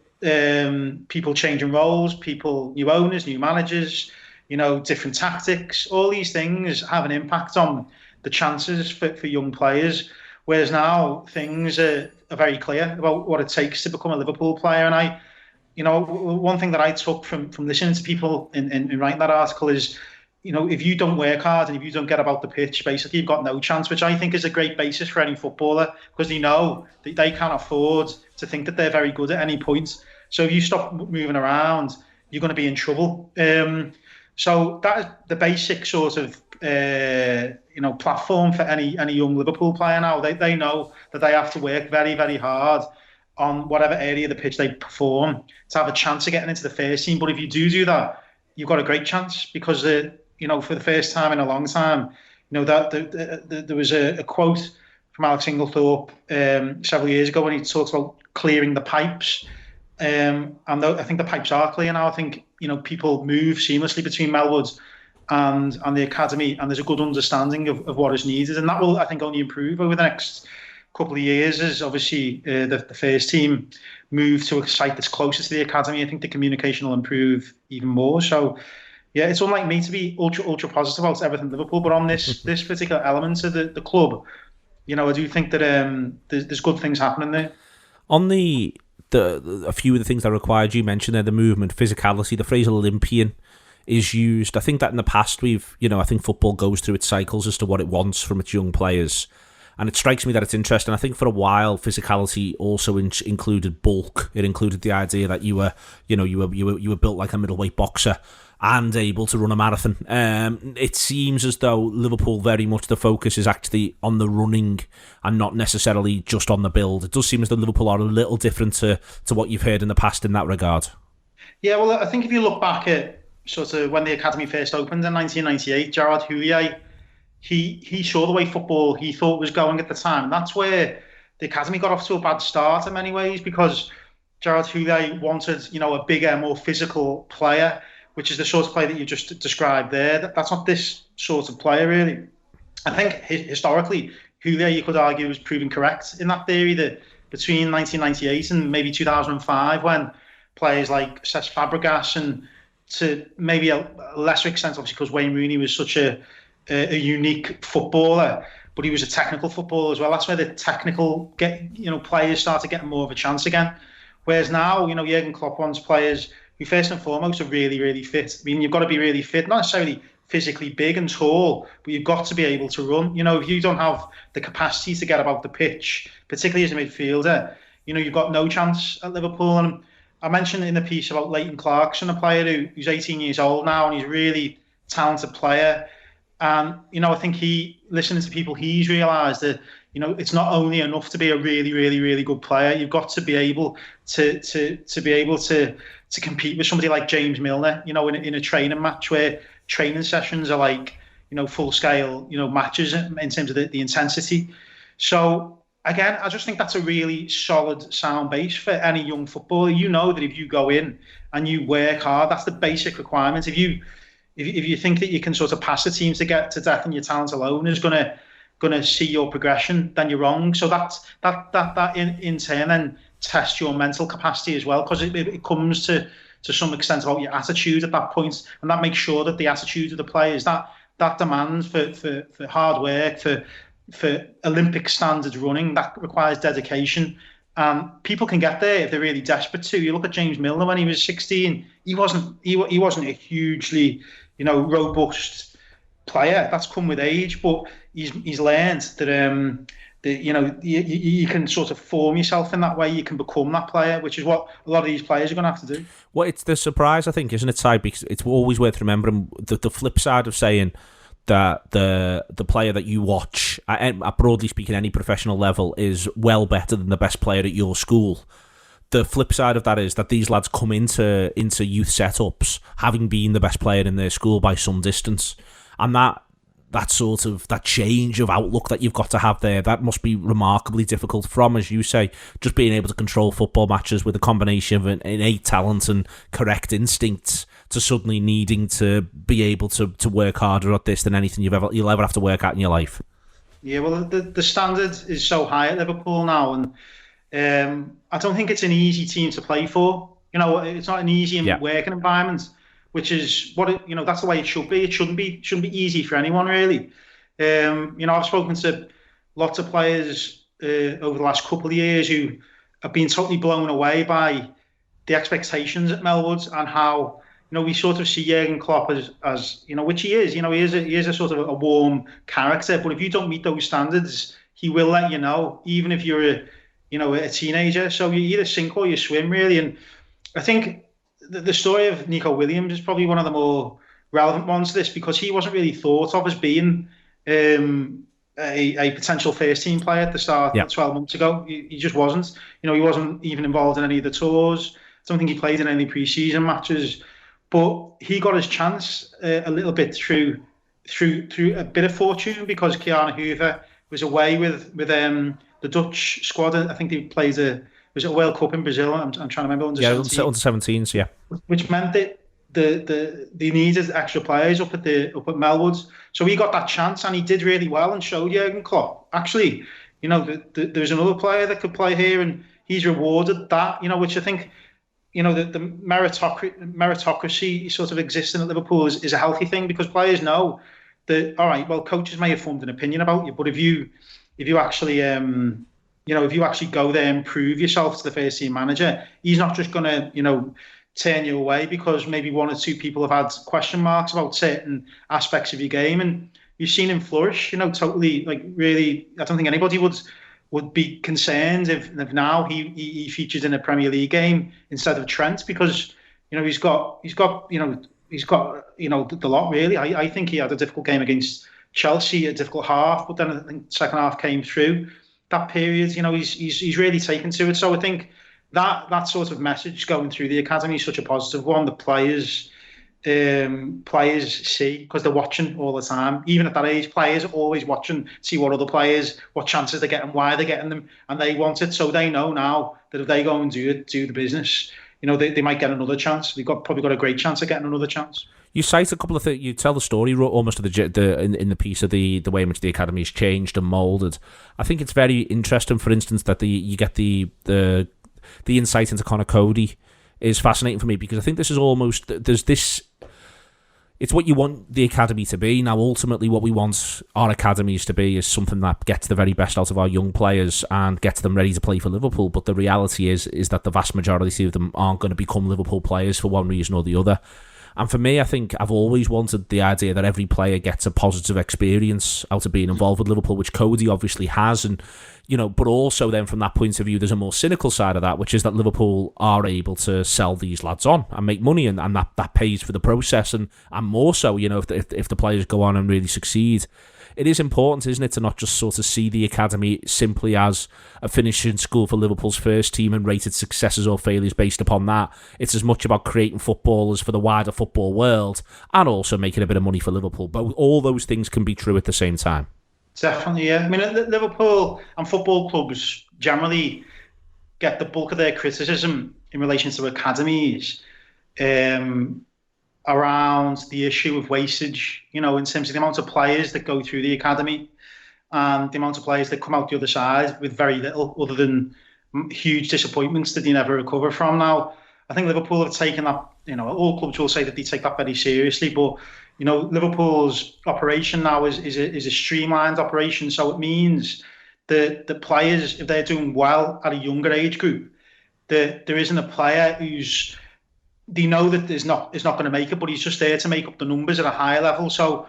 people changing roles, new owners, new managers, you know, different tactics. All these things have an impact on the chances for young players. Whereas now things are very clear about what it takes to become a Liverpool player. And one thing that I took from listening to people in writing that article is, you know, if you don't work hard and if you don't get about the pitch, basically you've got no chance, which I think is a great basis for any footballer, because they know that they can't afford to think that they're very good at any point. So if you stop moving around, you're going to be in trouble. So that is the basic sort of platform for any young Liverpool player now. They know that they have to work very, very hard on whatever area of the pitch they perform to have a chance of getting into the first team. But if you do that, you've got a great chance, because for the first time in a long time, that there was a quote from Alex Inglethorpe several years ago when he talks about clearing the pipes. And I think the pipes are clear now. I think people move seamlessly between Melwood and the academy, and there's a good understanding of what is needed, and that will, I think, only improve over the next couple of years as obviously the first team move to a site that's closer to the academy. I think the communication will improve even more. So yeah, it's unlike me to be ultra positive about everything Liverpool, but on this particular element of the club, I do think that there's good things happening there. On a few of the things that are required, you mentioned there, the movement, physicality, the phrase Olympian is used. I think that in the past I think football goes through its cycles as to what it wants from its young players. And it strikes me that it's interesting. I think for a while, physicality also included bulk. It included the idea that you were built like a middleweight boxer and able to run a marathon. It seems as though Liverpool, very much the focus is actually on the running and not necessarily just on the build. It does seem as though Liverpool are a little different to what you've heard in the past in that regard. Yeah, well, I think if you look back at sort of when the academy first opened in 1998, Gerard Hughes, he saw the way football he thought was going at the time, and that's where the academy got off to a bad start in many ways, because Gerard Hughes wanted a bigger, more physical player, which is the sort of player that you just described there. That's not this sort of player, really. I think historically, Hughes, you could argue, was proven correct in that theory, that between 1998 and maybe 2005, when players like Cesc Fabregas, and to maybe a lesser extent, obviously, because Wayne Rooney was such a unique footballer, but he was a technical footballer as well. That's where the technical players started getting more of a chance again. Whereas now, Jurgen Klopp wants players who first and foremost are really, really fit. I mean, you've got to be really fit, not necessarily physically big and tall, but you've got to be able to run. If you don't have the capacity to get about the pitch, particularly as a midfielder, you've got no chance at Liverpool. And I mentioned in the piece about Leighton Clarkson, a player who's 18 years old now, and he's a really talented player. And, I think listening to people, he's realised that, it's not only enough to be a really, really, really good player. You've got to be able to compete with somebody like James Milner, in a training match, where training sessions are like, full scale, matches in terms of the intensity. So again, I just think that's a really solid, sound base for any young footballer. That if you go in and you work hard, that's the basic requirement. If you think that you can sort of pass the teams to get to death and your talent alone is gonna see your progression, then you're wrong. So that in turn then tests your mental capacity as well, because it comes to some extent about your attitude at that point, and that makes sure that the attitude of the players, that demand for hard work, for Olympic standards running, that requires dedication, And people can get there if they're really desperate to. You look at James Milner when he was 16. He wasn't a hugely, robust player. That's come with age, but he's learned that you can sort of form yourself in that way. You can become that player, which is what a lot of these players are going to have to do. Well, it's the surprise, I think, isn't it, Si? Because it's always worth remembering the flip side of saying that the player that you watch, broadly speaking, any professional level, is well better than the best player at your school. The flip side of that is that these lads come into youth setups having been the best player in their school by some distance, and that change of outlook that you've got to have there, that must be remarkably difficult from, as you say, just being able to control football matches with a combination of an innate talent and correct instincts to suddenly needing to be able to work harder at this than anything you'll ever have to work at in your life. Yeah, well, the standard is so high at Liverpool now, and I don't think it's an easy team to play for. It's not an easy working environment, which is that's the way it should be. It shouldn't be easy for anyone, really. I've spoken to lots of players over the last couple of years who have been totally blown away by the expectations at Melwood and how we sort of see Jurgen Klopp as which he is. He is a sort of a warm character, but if you don't meet those standards, he will let you know, even if you're a teenager. So you either sink or you swim, really. And I think the story of Nico Williams is probably one of the more relevant ones to this, because he wasn't really thought of as being a potential first team player at the start 12 months ago. He just wasn't. He wasn't even involved in any of the tours. I don't think he played in any pre-season matches. But he got his chance a little bit through a bit of fortune, because Keanu Hoover was away with the Dutch squad. I think they played was it a World Cup in Brazil? I'm trying to remember. Under 17s, yeah. Which meant that they needed extra players up at Melwood. So he got that chance, and he did really well and showed Jurgen Klopp, actually, there's another player that could play here, and he's rewarded that, which I think, the meritocracy sort of existing at Liverpool is a healthy thing, because players know that, all right, well, coaches may have formed an opinion about you, but if you actually if you actually go there and prove yourself to the first team manager, he's not just going to turn you away because maybe one or two people have had question marks about certain aspects of your game, and you've seen him flourish. Totally, really. I don't think anybody would be concerned if now he featured in a Premier League game instead of Trent, because he's got the lot, really. I think he had a difficult game against Chelsea, a difficult half, but then I think second half came through that period. He's really taken to it. So I think that sort of message going through the academy is such a positive one. The players see, because they're watching all the time. Even at that age, players are always watching, see what other players, what chances they're getting, why they're getting them, and they want it. So they know now that if they go and do the business, they might get another chance. They've probably got a great chance of getting another chance. You cite a couple of things. You tell the story almost of in the piece of the way in which the academy has changed and moulded. I think it's very interesting, for instance, that you get the insight into Conor Cody is fascinating for me, because I think this is almost, there's this, it's what you want the academy to be. Now, ultimately, what we want our academies to be is something that gets the very best out of our young players and gets them ready to play for Liverpool. But the reality is that the vast majority of them aren't going to become Liverpool players for one reason or the other. And for me, I think I've always wanted the idea that every player gets a positive experience out of being involved with Liverpool, which Cody obviously has. And, but also then from that point of view, there's a more cynical side of that, which is that Liverpool are able to sell these lads on and make money, and that pays for the process. And more so, if the players go on and really succeed. It is important, isn't it, to not just sort of see the academy simply as a finishing school for Liverpool's first team and rated successes or failures based upon that. It's as much about creating footballers for the wider football world and also making a bit of money for Liverpool. But all those things can be true at the same time. Definitely, yeah. I mean, Liverpool and football clubs generally get the bulk of their criticism in relation to academies around the issue of wastage, in terms of the amount of players that go through the academy and the amount of players that come out the other side with very little other than huge disappointments that they never recover from. Now, I think Liverpool have taken that, all clubs will say that they take that very seriously, but, Liverpool's operation now is a streamlined operation. So it means the players, if they're doing well at a younger age group, there isn't a player who's, they know that is not going to make it, but he's just there to make up the numbers at a higher level. So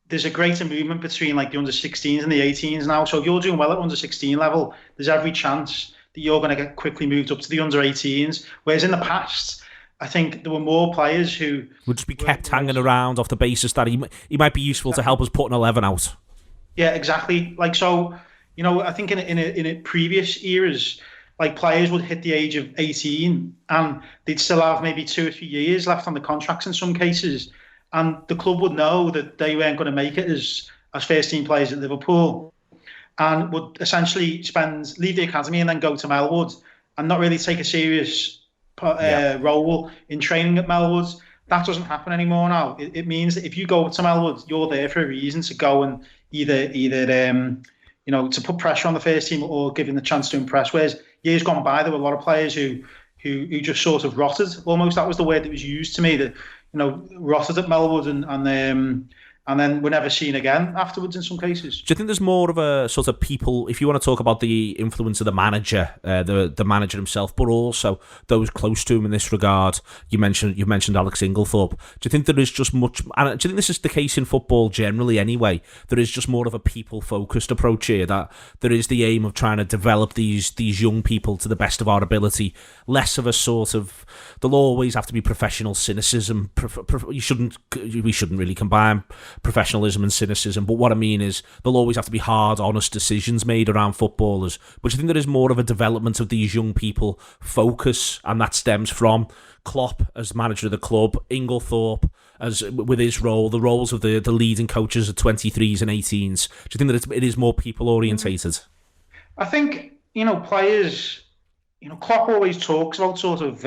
there's a greater movement between like the under 16s and the 18s now. So if you're doing well at under 16 level, there's every chance that you're going to get quickly moved up to the under 18s. Whereas in the past, I think there were more players who would just be kept hanging around off the basis that he might be useful to help us put an 11 out. Yeah, exactly. Like, so, you know, I think in previous eras, like players would hit the age of 18 and they'd still have maybe 2 or 3 years left on the contracts in some cases. And the club would know that they weren't going to make it as first team players at Liverpool, and would essentially leave the academy and then go to Melwood and not really take a serious role in training at Melwood. That doesn't happen anymore now. It means that if you go to Melwood, you're there for a reason, to go and either you know, to put pressure on the first team or give them the chance to impress. Whereas years gone by, there were a lot of players who just sort of rotted. Almost, that was the word that was used to me, that, you know, rotted at Melwood and then were never seen again afterwards in some cases. Do you think there's more of a sort of people, if you want to talk about the influence of the manager, the manager himself, but also those close to him in this regard? You mentioned Alex Inglethorpe. Do you think there is just much, and do you think this is the case in football generally anyway, there is just more of a people-focused approach here, that there is the aim of trying to develop these young people to the best of our ability, less of a sort of, there'll always have to be professional cynicism. We shouldn't really combine professionalism and cynicism, but what I mean is there'll always have to be hard, honest decisions made around footballers. But I think there is more of a development of these young people focus, and that stems from Klopp as manager of the club, Inglethorpe as with his role, the roles of the leading coaches of 23s and 18s. Do you think that it is more people orientated? I think, you know, players, you know, Klopp always talks about sort of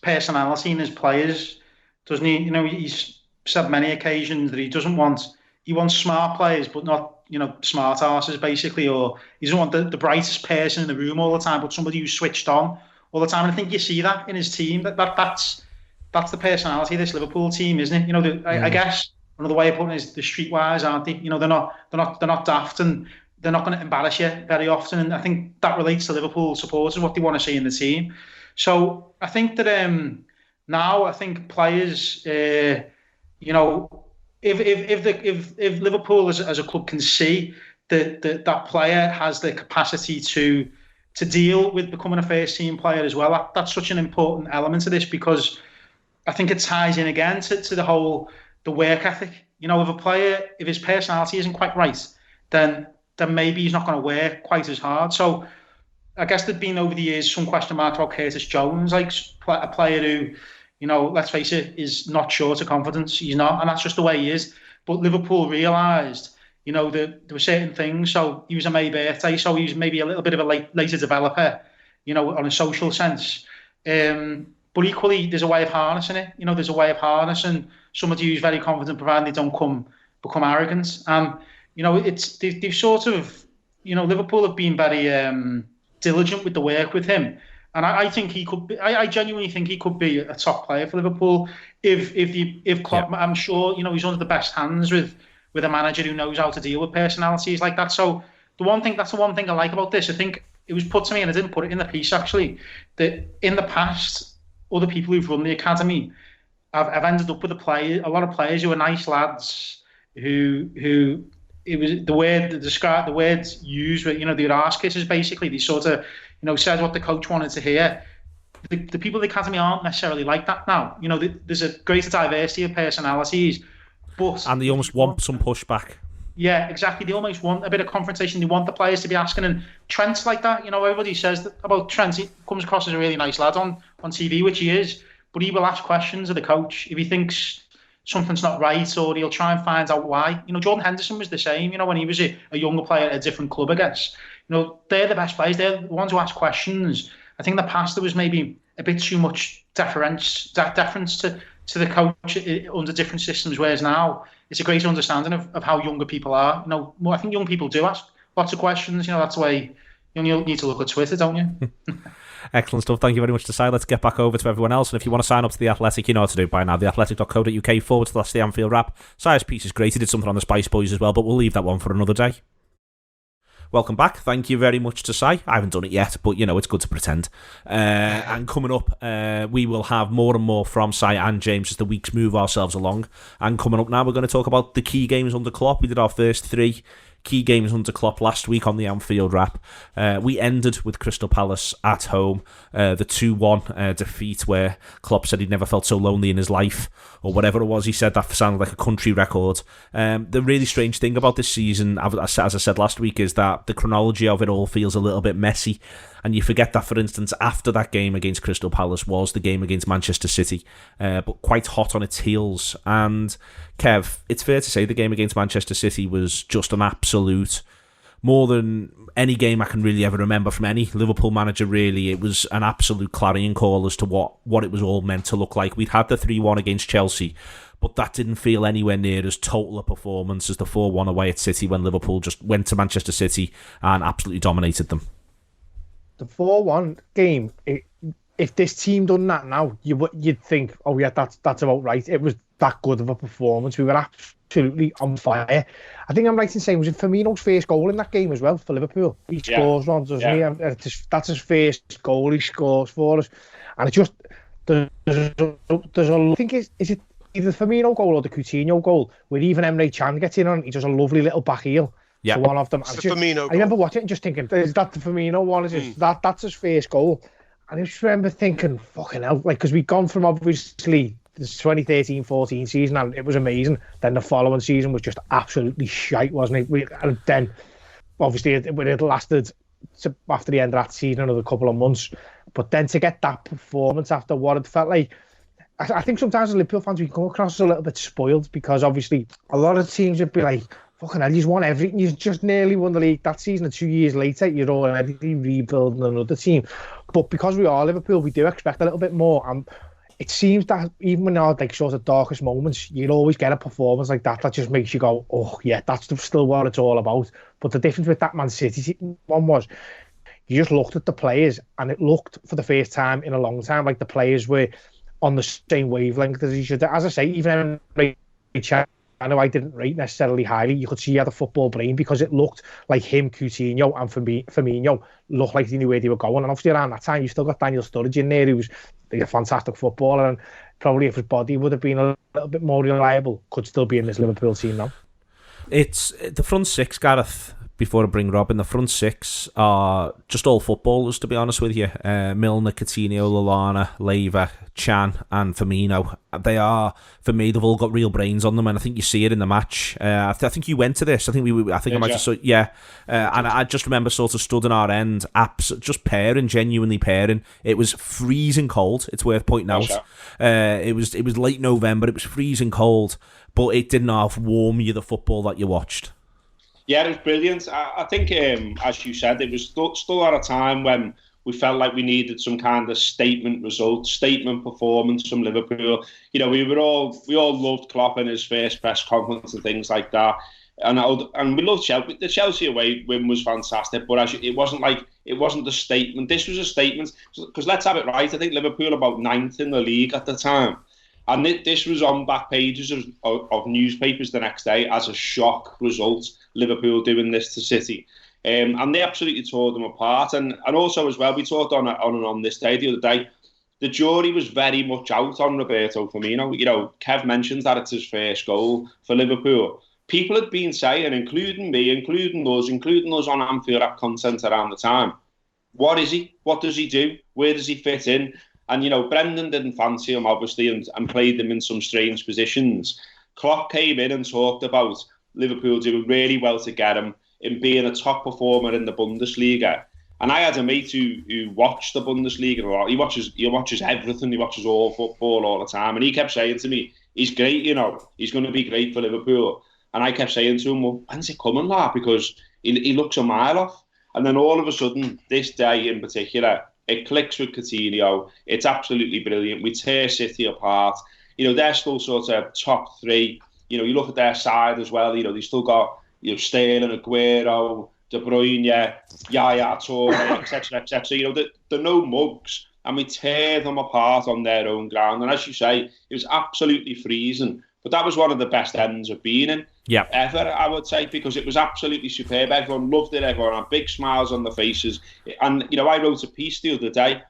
personality in his players, doesn't he? You know, he's said many occasions that he wants smart players, but not, you know, smart arses basically, or he doesn't want the brightest person in the room all the time, but somebody who's switched on all the time. And I think you see that in his team. That's the personality of this Liverpool team, isn't it? You know, I guess another way of putting it is the streetwise, aren't they? You know, they're not daft, and they're not going to embarrass you very often. And I think that relates to Liverpool supporters, what they want to see in the team. So I think that now I think players. You know, if Liverpool as a club can see that player has the capacity to deal with becoming a first team player as well, that's such an important element of this, because I think it ties in again to the work ethic. You know, if his personality isn't quite right, then maybe he's not going to work quite as hard. So I guess there'd been over the years some question marks about Curtis Jones, like a player who, you know, let's face it, is not short of confidence. He's not, and that's just the way he is. But Liverpool realised, you know, that there were certain things. So he was a May birthday, so he was maybe a little bit of a later developer, you know, on a social sense. But equally, there's a way of harnessing it. You know, there's a way of harnessing somebody who's very confident, provided they don't become arrogant. And, you know, they've sort of, you know, Liverpool have been very diligent with the work with him. And I think he could be. I genuinely think he could be a top player for Liverpool if Klopp. Yeah. I'm sure, you know, he's under the best hands with a manager who knows how to deal with personalities like that. So that's the one thing I like about this. I think it was put to me, and I didn't put it in the piece actually, that in the past, other people who've run the academy have ended up with a lot of players who are nice lads who it was the word to describe the words used, you know, the arse kissers basically. They sort of, you know, said what the coach wanted to hear. The people at the academy aren't necessarily like that now. You know, there's a greater diversity of personalities, and they almost want some pushback. Yeah, exactly. They almost want a bit of confrontation. They want the players to be asking. And Trent's like that. You know, everybody says that about Trent. He comes across as a really nice lad on TV, which he is. But he will ask questions of the coach if he thinks something's not right, or he'll try and find out why. You know, Jordan Henderson was the same, you know, when he was a younger player at a different club, I guess. You know, they're the best players. They're the ones who ask questions. I think in the past there was maybe a bit too much deference to the coach under different systems, whereas now it's a greater understanding of how younger people are. You know, I think young people do ask lots of questions. You know, that's the way you need to look at Twitter, don't you? Excellent stuff. Thank you very much, Desai. Let's get back over to everyone else. And if you want to sign up to The Athletic, you know what to do by now. theathletic.co.uk/, the Anfield Wrap. Si's piece is great. He did something on the Spice Boys as well, but we'll leave that one for another day. Welcome back. Thank you very much to Si. I haven't done it yet, but it's good to pretend. And coming up, we will have more and more from Si and James as the weeks move ourselves along. And coming up now, we're going to talk about the key games under Klopp. We did our first 3 key games under Klopp last week on the Anfield Wrap. We ended with Crystal Palace at home, the 2-1 defeat where Klopp said he'd never felt so lonely in his life, or whatever it was he said. That sounded like a country record. The really strange thing about this season, as I said last week, is that the chronology of it all feels a little bit messy. And you forget that, for instance, after that game against Crystal Palace was the game against Manchester City, but quite hot on its heels. And Kev, it's fair to say the game against Manchester City was just an absolute, more than any game I can really ever remember from any Liverpool manager, really. It was an absolute clarion call as to what it was all meant to look like. We'd had the 3-1 against Chelsea, but that didn't feel anywhere near as total a performance as the 4-1 away at City when Liverpool just went to Manchester City and absolutely dominated them. The 4-1 game, if this team done that now, you'd think, oh yeah, that's about right. It was that good of a performance. We were absolutely on fire. I think I'm right in saying, was it Firmino's first goal in that game as well for Liverpool? He scores one, doesn't he? That's his first goal he scores for us. And it just, there's I think is it either the Firmino goal or the Coutinho goal, where even Emre Can gets in on it, he does a lovely little back heel. Yeah, one of them. I remember watching it and just thinking, is that the Firmino one? That's his first goal? And I just remember thinking, fucking hell, because we'd gone from obviously the 2013-14 season and it was amazing. Then the following season was just absolutely shite, wasn't it? And then obviously it lasted after the end of that season another couple of months. But then to get that performance after what it felt like, I think sometimes as Liverpool fans we come across as a little bit spoiled, because obviously a lot of teams would be like, fucking hell, you've won everything. You just nearly won the league that season, and 2 years later, you're already rebuilding another team. But because we are Liverpool, we do expect a little bit more. And it seems that even in our sort of darkest moments, you'll always get a performance like that just makes you go, oh yeah, that's still what it's all about. But the difference with that Man City one was, you just looked at the players, and it looked for the first time in a long time like the players were on the same wavelength as each other. As I say, even I know I didn't rate necessarily highly. You could see he had a football brain, because it looked like him, Coutinho and Firmino looked like they knew where they were going. And obviously around that time, you still got Daniel Sturridge in there, who was a fantastic footballer, and probably if his body would have been a little bit more reliable, could still be in this Liverpool team now. It's the front six, Gareth. Before I bring Rob in, the front six are just all footballers, to be honest with you. Milner, Coutinho, Lallana, Leiva, Can and Firmino. They are, for me, they've all got real brains on them, and I think you see it in the match. I think you went to this. I think I might have saw, yeah. And I just remember sort of stood on our end, just genuinely pairing. It was freezing cold. It's worth pointing out. It was late November. It was freezing cold, but it didn't half warm you the football that you watched. Yeah, it was brilliant. I think, as you said, it was still at a time when we felt like we needed some kind of statement result, statement performance from Liverpool. We all loved Klopp in his first press conference and things like that. And we loved Chelsea. The Chelsea away win was fantastic, but it wasn't the statement. This was a statement, because let's have it right. I think Liverpool about 9th in the league at the time. And this was on back pages of newspapers the next day as a shock result, Liverpool doing this to City. And they absolutely tore them apart. And also as well, we talked on this day the other day, the jury was very much out on Roberto Firmino. Kev mentions that it's his first goal for Liverpool. People had been saying, including me, including us on Anfield Wrap content around the time, what is he? What does he do? Where does he fit in? And, Brendan didn't fancy him, obviously, and played him in some strange positions. Klopp came in and talked about Liverpool doing really well to get him, in being a top performer in the Bundesliga. And I had a mate who watched the Bundesliga a lot. He watches everything. He watches all football all the time. And he kept saying to me, he's great, he's going to be great for Liverpool. And I kept saying to him, well, when's it coming, lad? Because he looks a mile off. And then all of a sudden, this day in particular, it clicks with Coutinho. It's absolutely brilliant. We tear City apart. They're still sort of top 3. You look at their side as well. They still got Sterling, Aguero, De Bruyne, Yaya Toure, etc., etc. They're no mugs, and we tear them apart on their own ground. And as you say, it was absolutely freezing. But that was one of the best ends I've been in ever, I would say, because it was absolutely superb. Everyone loved it. Everyone had big smiles on their faces. And, I wrote a piece the other day,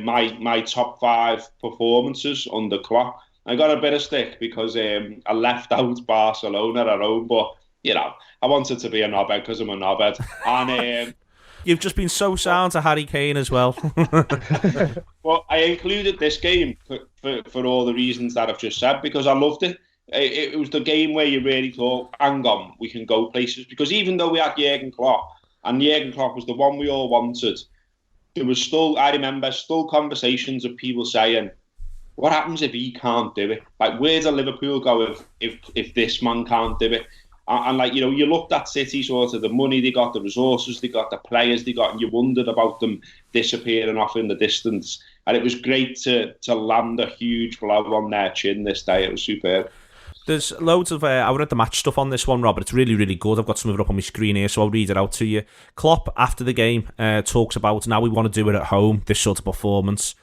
my top 5 performances under Klopp. I got a bit of stick because I left out Barcelona at home, but, I wanted to be a knobhead because I'm a knobhead. And... You've just been so sound to Harry Kane as well. Well, I included this game for all the reasons that I've just said, because I loved it. It was the game where you really thought, hang on, we can go places. Because even though we had Jurgen Klopp, and Jurgen Klopp was the one we all wanted, there was still, I remember, conversations of people saying, what happens if he can't do it? Like, where does Liverpool go if this man can't do it? And you looked at City, sort of the money they got, the resources they got, the players they got, and you wondered about them disappearing off in the distance. And it was great to land a huge blow on their chin this day. It was superb. There's loads of... I read the match stuff on this one, Robert. It's really, really good. I've got some of it up on my screen here, so I'll read it out to you. Klopp, after the game, talks about now we want to do it at home, this sort of performance.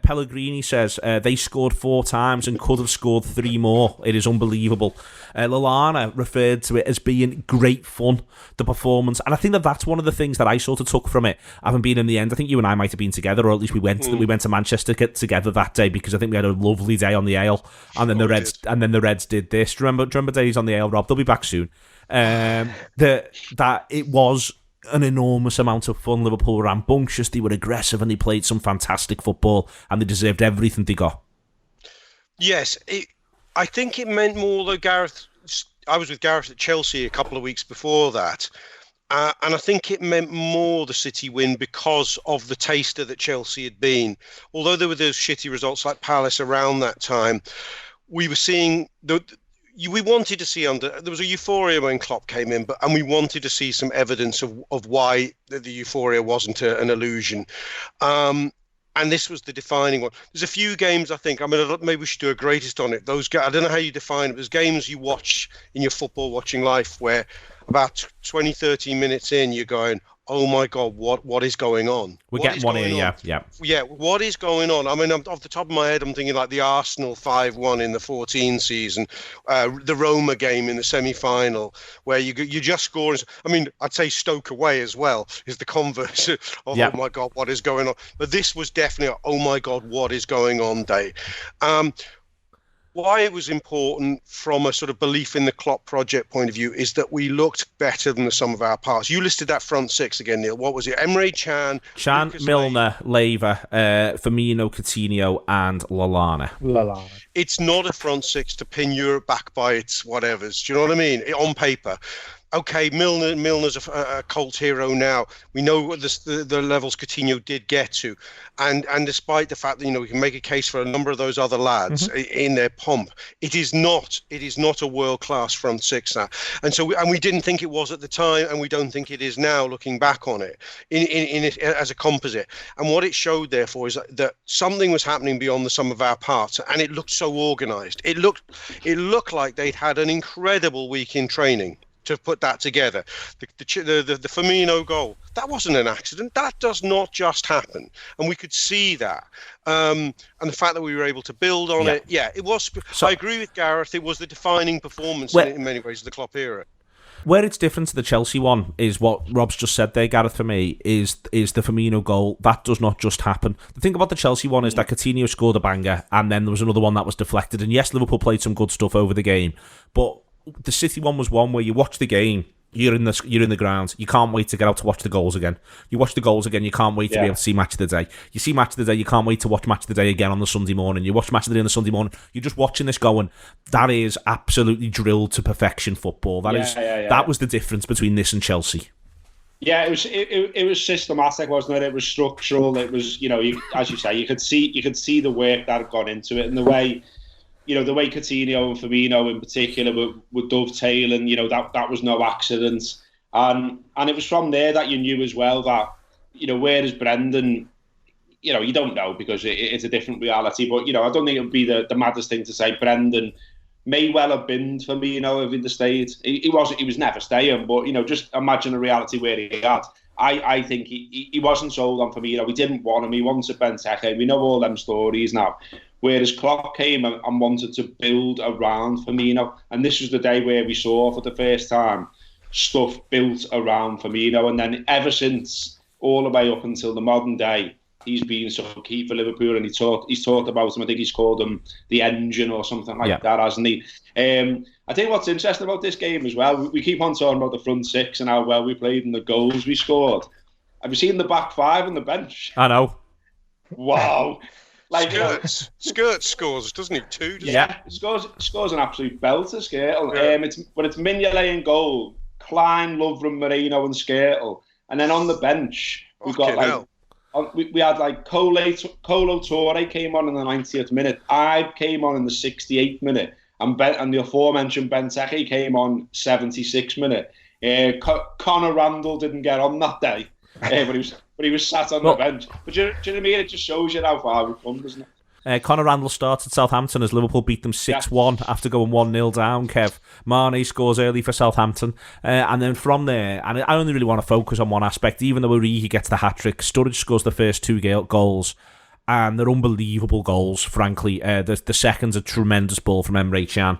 Pellegrini says they scored 4 times and could have scored 3 more. It is unbelievable. Lallana referred to it as being great fun, the performance. And I think that's one of the things that I sort of took from it, having been in the end. I think you and I might have been together, or at least we went to Manchester together that day, because I think we had a lovely day on the Ale. And then the Reds did this. Do you remember days on the Ale, Rob? They'll be back soon. That it was an enormous amount of fun. Liverpool were rambunctious, they were aggressive, and they played some fantastic football, and they deserved everything they got. Yes, I think it meant more, though, Gareth. I was with Gareth at Chelsea a couple of weeks before that, and I think it meant more, the City win, because of the taster that Chelsea had been. Although there were those shitty results like Palace around that time, we were seeing we wanted to see there was a euphoria when Klopp came in, and we wanted to see some evidence of why the euphoria wasn't an illusion. And this was the defining one. There's a few games, I think, maybe we should do a greatest on it. I don't know how you define it. There's games you watch in your football watching life where about 20, 30 minutes in, you're going, oh my God, what is going on? We're getting one here, yeah. Yeah, what is going on? I mean, off the top of my head, I'm thinking like the Arsenal 5-1 in the 14 season, the Roma game in the semi-final, where you just score. I mean, I'd say Stoke away as well is the converse of, oh my God, what is going on? But this was definitely, oh my God, what is going on day. Why it was important from a sort of belief in the Klopp project point of view is that we looked better than the sum of our parts. You listed that front 6 again, Neil. What was it? Emre Can, Milner, Lever, Firmino, Coutinho, and Lallana. It's not a front 6 to pin Europe back by its whatevers. Do you know what I mean? On paper. Okay, Milner's a cult hero now. We know the levels Coutinho did get to, and despite the fact that we can make a case for a number of those other lads in their pomp, it is not a world class front 6 now. And so we didn't think it was at the time, and we don't think it is now looking back on it in it as a composite. And what it showed therefore is that something was happening beyond the sum of our parts, and it looked so organised. It looked like they'd had an incredible week in training to put that together. The Firmino goal, that wasn't an accident. That does not just happen, and we could see that. And the fact that we were able to build on it, it was. So, I agree with Gareth. It was the defining performance in many ways of the Klopp era. Where it's different to the Chelsea one is what Rob's just said there, Gareth, for me, is the Firmino goal. That does not just happen. The thing about the Chelsea one is that Coutinho scored a banger, and then there was another one that was deflected. And yes, Liverpool played some good stuff over the game, but the City one was one where you watch the game, you're in the ground, you can't wait to get out to watch the goals again. You watch the goals again, you can't wait to be able to see Match of the Day. You see Match of the Day, you can't wait to watch Match of the Day again on the Sunday morning. You watch Match of the Day on the Sunday morning, you're just watching this going, that is absolutely drilled to perfection football. That was the difference between this and Chelsea. Yeah, it was systematic, wasn't it? It was structural. It was, as you say, you could see the work that had gone into it, and the way Coutinho and Firmino in particular were dovetailing, that was no accident. And it was from there that you knew as well that, where is Brendan? You don't know because it's a different reality. But, I don't think it would be the maddest thing to say Brendan may well have been Firmino if he'd stayed. He was never staying, but, just imagine a reality where he had. I think he wasn't sold on Firmino. We didn't want him. He wanted Benteke. We know all them stories now. Whereas Klopp came and wanted to build around Firmino. And this was the day where we saw for the first time stuff built around Firmino. And then ever since, all the way up until the modern day, he's been so key for Liverpool. And he's talked about him. I think he's called him the engine or something like that, hasn't he? I think what's interesting about this game as well, we keep on talking about the front six and how well we played and the goals we scored. Have you seen the back five on the bench? I know. Wow. Like, Skirts scores, doesn't he? Two? Scores an absolute belter, Skirtle. Yeah. It's Mignolet in goal, Klein, Lovren, Moreno and Skirtle. And then on the bench, we've got we had like Kolo Touré came on in the 90th minute. Ibe came on in the 68th minute. And the aforementioned Benteke came on 76th minute. Conor Randall didn't get on that day. But he was sat on the bench. But do you know what I mean? It just shows you how far we've come, doesn't it? Conor Randall started Southampton as Liverpool beat them 6-1 after going 1-0 down, Kev. Mane scores early for Southampton. And then from there, and I only really want to focus on one aspect, even though Origi gets the hat-trick, Sturridge scores the first two goals. And they're unbelievable goals, frankly. The second's a tremendous ball from Emre Can.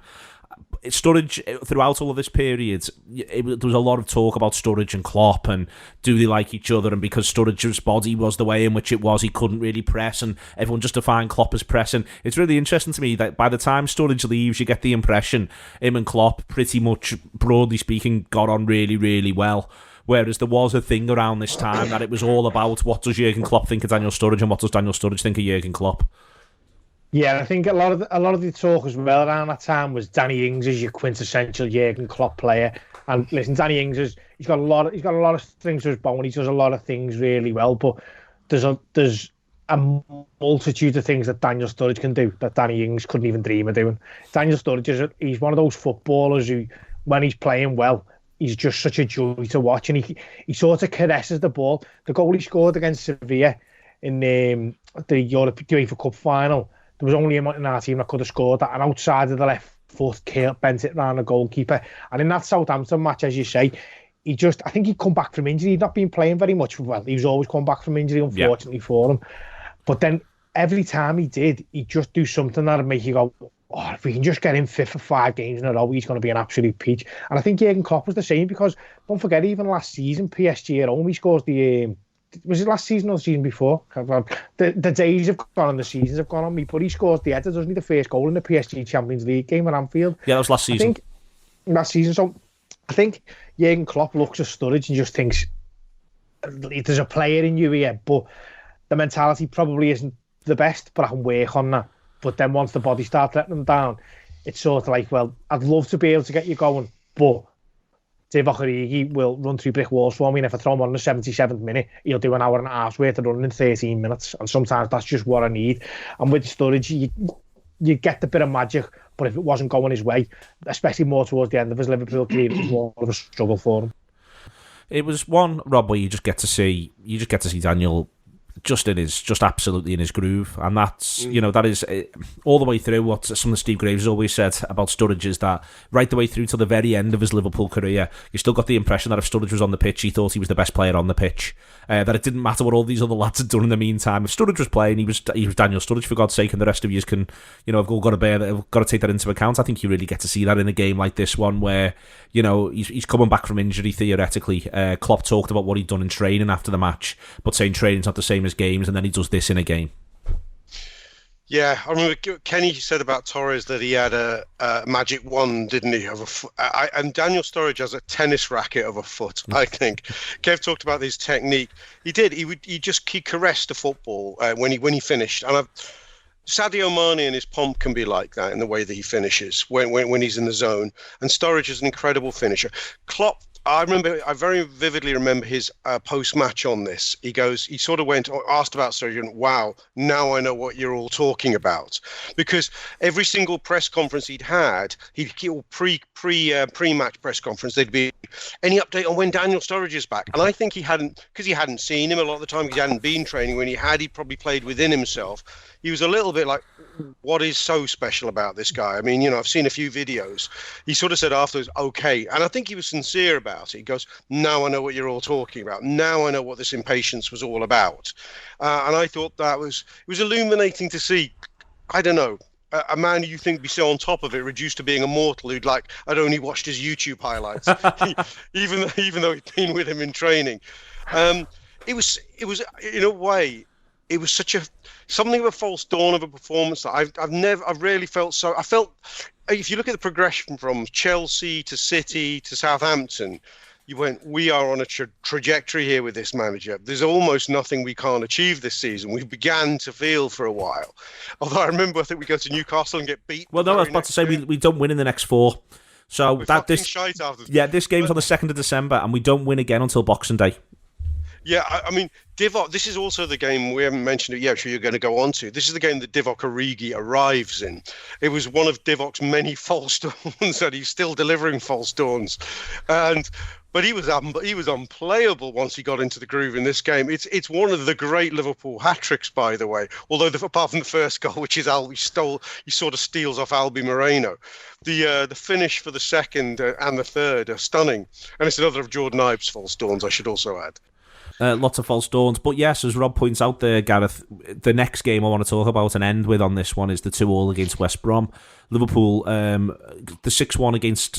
Sturridge, throughout all of this period, there was a lot of talk about Sturridge and Klopp and do they like each other, and because Sturridge's body was the way in which it was, he couldn't really press, and everyone just defined Klopp as pressing. It's really interesting to me that by the time Sturridge leaves, you get the impression him and Klopp, pretty much, broadly speaking, got on really, really well. Whereas there was a thing around this time that it was all about what does Jurgen Klopp think of Daniel Sturridge and what does Daniel Sturridge think of Jurgen Klopp. Yeah, I think a lot of the talk as well around that time was Danny Ings is your quintessential Jurgen Klopp player. And listen, Danny Ings he's got a lot of strings to his bow and he does a lot of things really well. But there's a multitude of things that Daniel Sturridge can do that Danny Ings couldn't even dream of doing. Daniel Sturridge he's one of those footballers who, when he's playing well, he's just such a joy to watch, and he sort of caresses the ball. The goal he scored against Sevilla in the UEFA Cup final. There was only him in our team that could have scored that, and outside of the left foot, bent it around the goalkeeper. And in that Southampton match, as you say, I think he'd come back from injury. He'd not been playing very much. Well, he was always coming back from injury, unfortunately for him. But then every time he did, he'd just do something that'd make you go, oh, if we can just get him fit for 5 games in a row, he's going to be an absolute peach. And I think Jurgen Klopp was the same, because don't forget, even last season, PSG at home, he scores the... was it last season or the season before? The days have gone and the seasons have gone on me, but he scores the header, doesn't he? The first goal in the PSG Champions League game at Anfield. Yeah, that was last season. Last season. So I think Jurgen Klopp looks at Sturridge and just thinks, there's a player in you here, but the mentality probably isn't the best, but I can work on that. But then once the body starts letting them down, it's sort of like, well, I'd love to be able to get you going, but Divock Origi will run through brick walls for me, and if I throw him on the 77th minute, he'll do an hour and a half's worth of running in 13 minutes, and sometimes that's just what I need. And with Sturridge, you get the bit of magic, but if it wasn't going his way, especially more towards the end of his Liverpool career, it was more of a struggle for him. It was one, Rob, where you just get to see Daniel just absolutely in his groove, and that's that is all the way through what some of Steve Graves always said about Sturridge, is that right the way through to the very end of his Liverpool career, you still got the impression that if Sturridge was on the pitch, he thought he was the best player on the pitch, that it didn't matter what all these other lads had done in the meantime. If Sturridge was playing, he was Daniel Sturridge, for God's sake, and the rest of you can have all got to take that into account. I think you really get to see that in a game like this one, where he's coming back from injury theoretically. Klopp talked about what he'd done in training after the match, but saying training's not the same as games, and then he does this in a game. Yeah, I remember Kenny said about Torres that he had a magic wand, didn't he? And Daniel Sturridge has a tennis racket of a foot, I think. Kev talked about his technique. He did. He caressed the football when he finished. And Sadio Mane and his pomp can be like that in the way that he finishes when he's in the zone. And Sturridge is an incredible finisher. Klopp, I very vividly remember his post-match on this. He sort of asked about Sturridge, and wow, now I know what you're all talking about. Because every single press conference he'd pre-match press conference, there'd be any update on when Daniel Sturridge is back. And I think he hadn't seen him a lot of the time, because he hadn't been training. When he probably played within himself. He was a little bit like, what is so special about this guy? I mean, I've seen a few videos. He sort of said afterwards, okay. And I think he was sincere about it. He goes, now I know what you're all talking about. Now I know what this impatience was all about. And I thought it was illuminating to see I don't know, a man you think be so on top of it, reduced to being a mortal who'd I'd only watched his YouTube highlights, even though he'd been with him in training. It was in a way, it was something of a false dawn of a performance that I've rarely felt so. I felt, if you look at the progression from Chelsea to City to Southampton, you went, we are on a trajectory here with this manager. There's almost nothing we can't achieve this season. We began to feel for a while. Although I think we go to Newcastle and get beat. Well, no, I was about to say we don't win in the next 4. So this game's on the 2nd of December, and we don't win again until Boxing Day. Yeah, I mean, Divock, this is also the game, we haven't mentioned it yet, which you're going to go on to. This is the game that Divock Origi arrives in. It was one of Divock's many false dawns, and he's still delivering false dawns. But he was unplayable once he got into the groove in this game. It's one of the great Liverpool hat-tricks, by the way. Although apart from the first goal, which is he sort of steals off Albi Moreno. The finish for the second and the third are stunning. And it's another of Jordan Ibe's false dawns, I should also add. Lots of false dawns. But yes, as Rob points out there, Gareth, the next game I want to talk about and end with on this one is the 2-2 against West Brom. Liverpool, the 6-1 against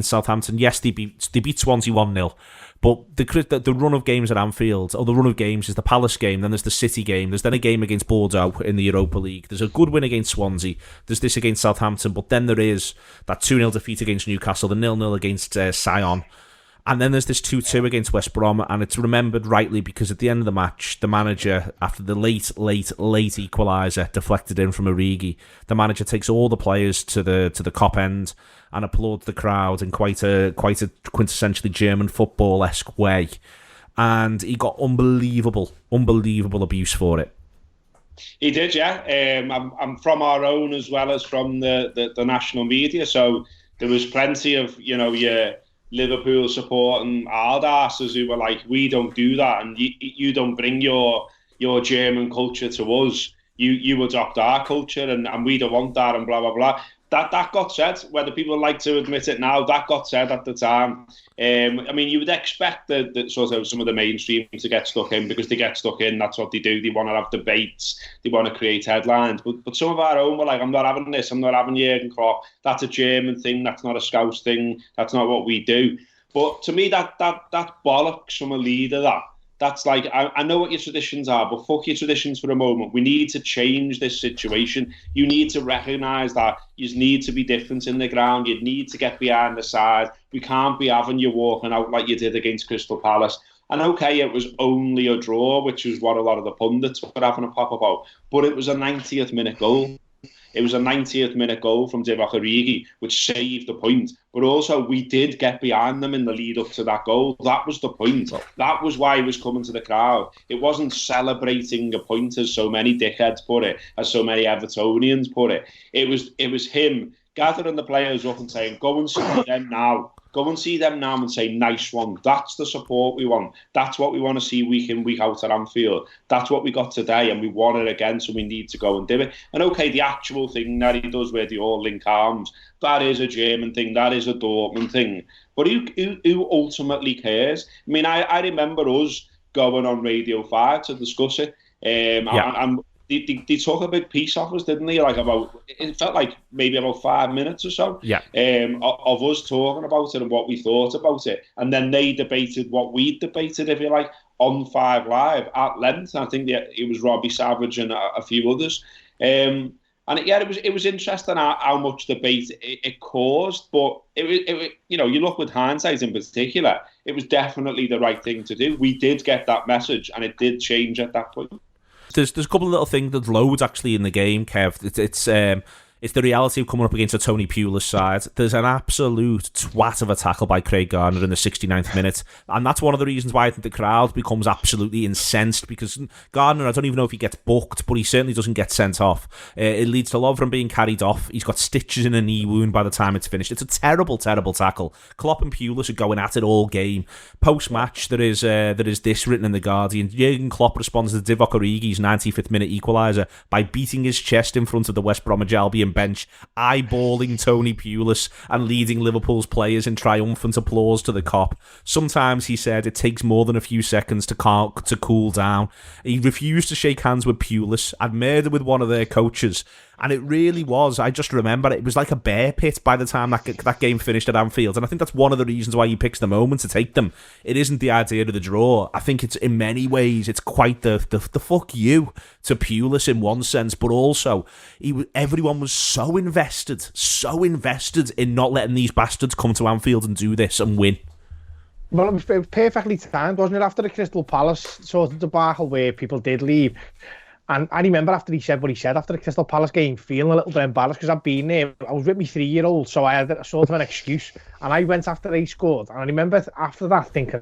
Southampton. Yes, they beat Swansea 1-0. But the run of games at Anfield, or the run of games, is the Palace game, then there's the City game, there's then a game against Bordeaux in the Europa League, there's a good win against Swansea, there's this against Southampton, but then there is that 2-0 defeat against Newcastle, the 0-0 against Sion. And then there's this 2-2 against West Brom, and it's remembered rightly because at the end of the match, the manager, after the late equaliser deflected in from Origi, the manager takes all the players to the Kop end and applauds the crowd in quite a quintessentially German football-esque way. And he got unbelievable abuse for it. He did, yeah. I'm from our own as well as from the national media, so there was plenty of, your Liverpool supporting hard asses who were like, we don't do that, and you don't bring your German culture to us. You adopt our culture, and we don't want that, and blah blah blah. That got said, whether people like to admit it now, that got said at the time. I mean, you would expect that sort of some of the mainstream to get stuck in, because they get stuck in, that's what they do. They want to have debates, they want to create headlines. But some of our own were like, I'm not having this, I'm not having Jurgen Klopp. That's a German thing, that's not a Scouse thing, that's not what we do. But to me, that bollocks from a leader, that's like, I know what your traditions are, but fuck your traditions for a moment. We need to change this situation. You need to recognise that you need to be different in the ground. You need to get behind the side. We can't be having you walking out like you did against Crystal Palace. And okay, it was only a draw, which is what a lot of the pundits were having a pop about, but it was a 90th minute goal. It was a 90th minute goal from Divock Origi, which saved the point. But also, we did get behind them in the lead up to that goal. That was the point. That was why he was coming to the crowd. It wasn't celebrating a point, as so many dickheads put it, as so many Evertonians put it. It was him gathering the players up and saying, go and see them now. Go and see them now and say, nice one. That's the support we want. That's what we want to see week in, week out at Anfield. That's what we got today, and we want it again, so we need to go and do it. And okay, the actual thing that he does where they all link arms, that is a German thing, that is a Dortmund thing. But who ultimately cares? I mean, I remember us going on Radio 5 to discuss it. And they took a big piece off us, didn't they? It felt like maybe about 5 minutes or so. Yeah. Of us talking about it and what we thought about it, and then they debated what we debated, if you like, on 5 Live at length. I think it was Robbie Savage and a few others. And it was interesting how much debate it caused. But it you look with hindsight in particular, it was definitely the right thing to do. We did get that message, and it did change at that point. There's a couple of little things. There's loads actually in the game, Kev. It's the reality of coming up against a Tony Pulis side. There's an absolute twat of a tackle by Craig Gardner in the 69th minute. And that's one of the reasons why I think the crowd becomes absolutely incensed, because Gardner, I don't even know if he gets booked, but he certainly doesn't get sent off. It leads to a lot of him being carried off. He's got stitches in a knee wound by the time it's finished. It's a terrible, terrible tackle. Klopp and Pulis are going at it all game. Post-match, there is this written in The Guardian. Jurgen Klopp responds to Divock Origi's 95th minute equaliser by beating his chest in front of the West Bromwich Albion bench, eyeballing Tony Pulis and leading Liverpool's players in triumphant applause to the Kop. Sometimes, he said, it takes more than a few seconds to cool down. He refused to shake hands with Pulis, had murder with one of their coaches, And it really was. I just remember it was like a bear pit by the time that game finished at Anfield. And I think that's one of the reasons why he picks the moment to take them. It isn't the idea of the draw. I think it's, in many ways, it's quite the fuck you to Pulis in one sense, but also everyone was so invested in not letting these bastards come to Anfield and do this and win. Well, it was perfectly timed, wasn't it? After the Crystal Palace sort of debacle where people did leave. And I remember after he said what he said after the Crystal Palace game, feeling a little bit embarrassed because I'd been there. I was with my 3-year-old, so I had a sort of an excuse. And I went after they scored. And I remember after that thinking,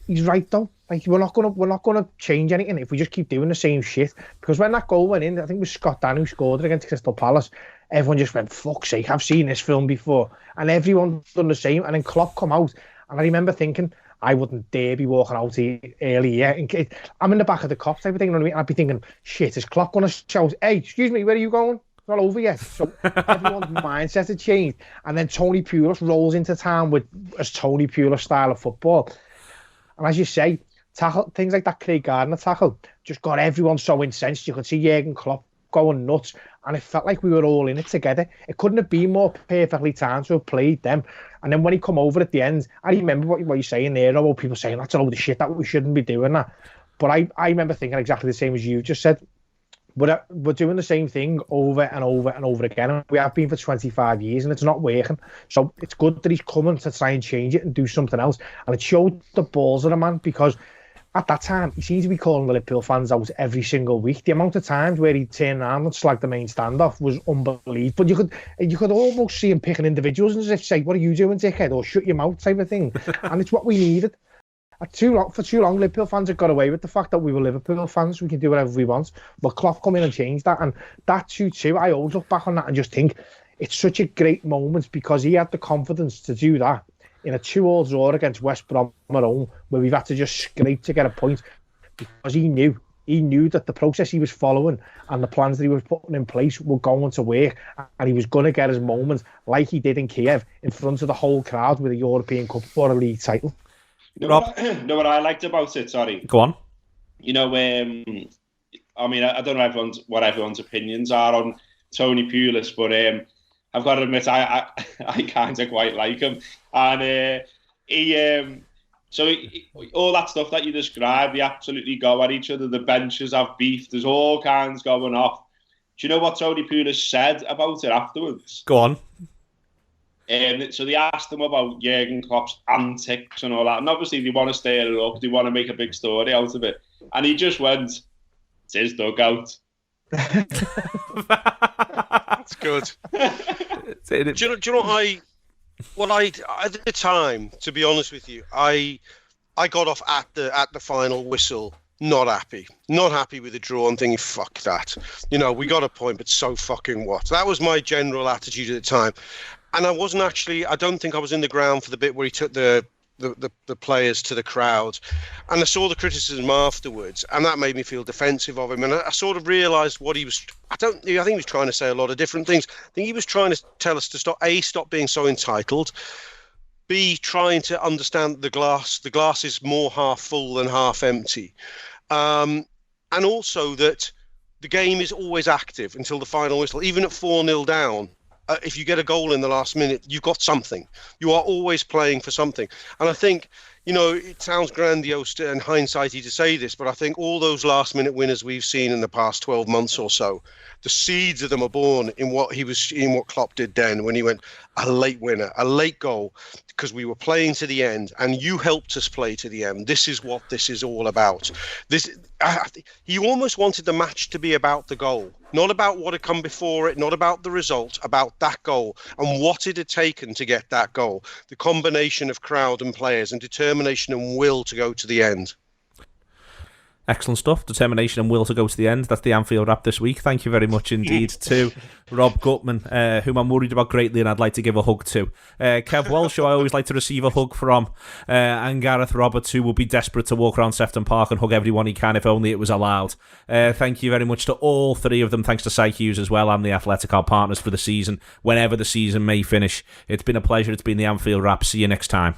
he's right though. Like, we're not gonna change anything if we just keep doing the same shit. Because when that goal went in, I think it was Scott Dan who scored it against Crystal Palace. Everyone just went, fuck's sake, I've seen this film before. And everyone done the same. And then Klopp come out. And I remember thinking, I wouldn't dare be walking out early here. I'm in the back of the Kop type of thing, you know what I mean? I'd be thinking, shit, is Klopp going to shout, hey, excuse me, where are you going? It's not over yet. So everyone's mindset had changed. And then Tony Pulis rolls into town with a Tony Pulis style of football. And as you say, things like that Craig Gardner tackle just got everyone so incensed. You could see Jurgen Klopp going nuts. And it felt like we were all in it together. It couldn't have been more perfectly timed to have played them. And then when he come over at the end, I remember what you're saying there, about people saying that's a load of shit, that we shouldn't be doing that. But I remember thinking exactly the same as you just said. We're doing the same thing over and over and over again. And we have been for 25 years and it's not working. So it's good that he's coming to try and change it and do something else. And it showed the balls of the man, because at that time, he seemed to be calling the Liverpool fans out every single week. The amount of times where he'd turn around and slag the main standoff was unbelievable. But you could almost see him picking individuals as if say, what are you doing, dickhead? Or shut your mouth type of thing. And it's what we needed. For too long, Liverpool fans have got away with the fact that we were Liverpool fans. We can do whatever we want. But Klopp come in and changed that. And that 2-2, I always look back on that and just think it's such a great moment, because he had the confidence to do that in a 2-2 draw against West Brom at home, where we've had to just scrape to get a point, because he knew that the process he was following and the plans that he was putting in place were going to work, and he was going to get his moment like he did in Kiev in front of the whole crowd with a European Cup or a league title. You know what I liked about it? Sorry. Go on. You know, I mean, I don't know what everyone's opinions are on Tony Pulis, but I've got to admit, I kind of quite like him. And all that stuff that you described, they absolutely go at each other. The benches have beef. There's all kinds going off. Do you know what Tony Pulis said about it afterwards? Go on. So they asked him about Jurgen Klopp's antics and all that. And obviously they want to stir it up. They want to make a big story out of it. And he just went, it's his dugout. That's good. Do you know what I at the time, to be honest with you, I got off at the final whistle not happy with the draw. I'm thinking, fuck that. You know, we got a point, but so fucking what? That was my general attitude at the time. And I don't think I was in the ground for the bit where he took the players to the crowd, and I saw the criticism afterwards, and that made me feel defensive of him. And I sort of realised what he was. I think he was trying to say a lot of different things. I think he was trying to tell us to stop being so entitled. B, trying to understand the glass. The glass is more half full than half empty, and also that the game is always active until the final whistle, even at 4-0 down. If you get a goal in the last minute, you've got something. You are always playing for something. And I think, you know, it sounds grandiose and hindsighty to say this, but I think all those last-minute winners we've seen in the past 12 months or so, the seeds of them are born in what Klopp did then, when he went a late winner, a late goal, because we were playing to the end, and you helped us play to the end. This is what this is all about. He almost wanted the match to be about the goal, not about what had come before it, not about the result, about that goal and what it had taken to get that goal. The combination of crowd and players and determination and will to go to the end. Excellent stuff. Determination and will to go to the end. That's the Anfield Wrap this week. Thank you very much indeed to Rob Gutmann, whom I'm worried about greatly and I'd like to give a hug to. Kev Walsh, who I always like to receive a hug from. And Gareth Roberts, who will be desperate to walk around Sefton Park and hug everyone he can if only it was allowed. Thank you very much to all three of them. Thanks to Hughes as well and the Athletic, our partners for the season, whenever the season may finish. It's been a pleasure. It's been the Anfield Wrap. See you next time.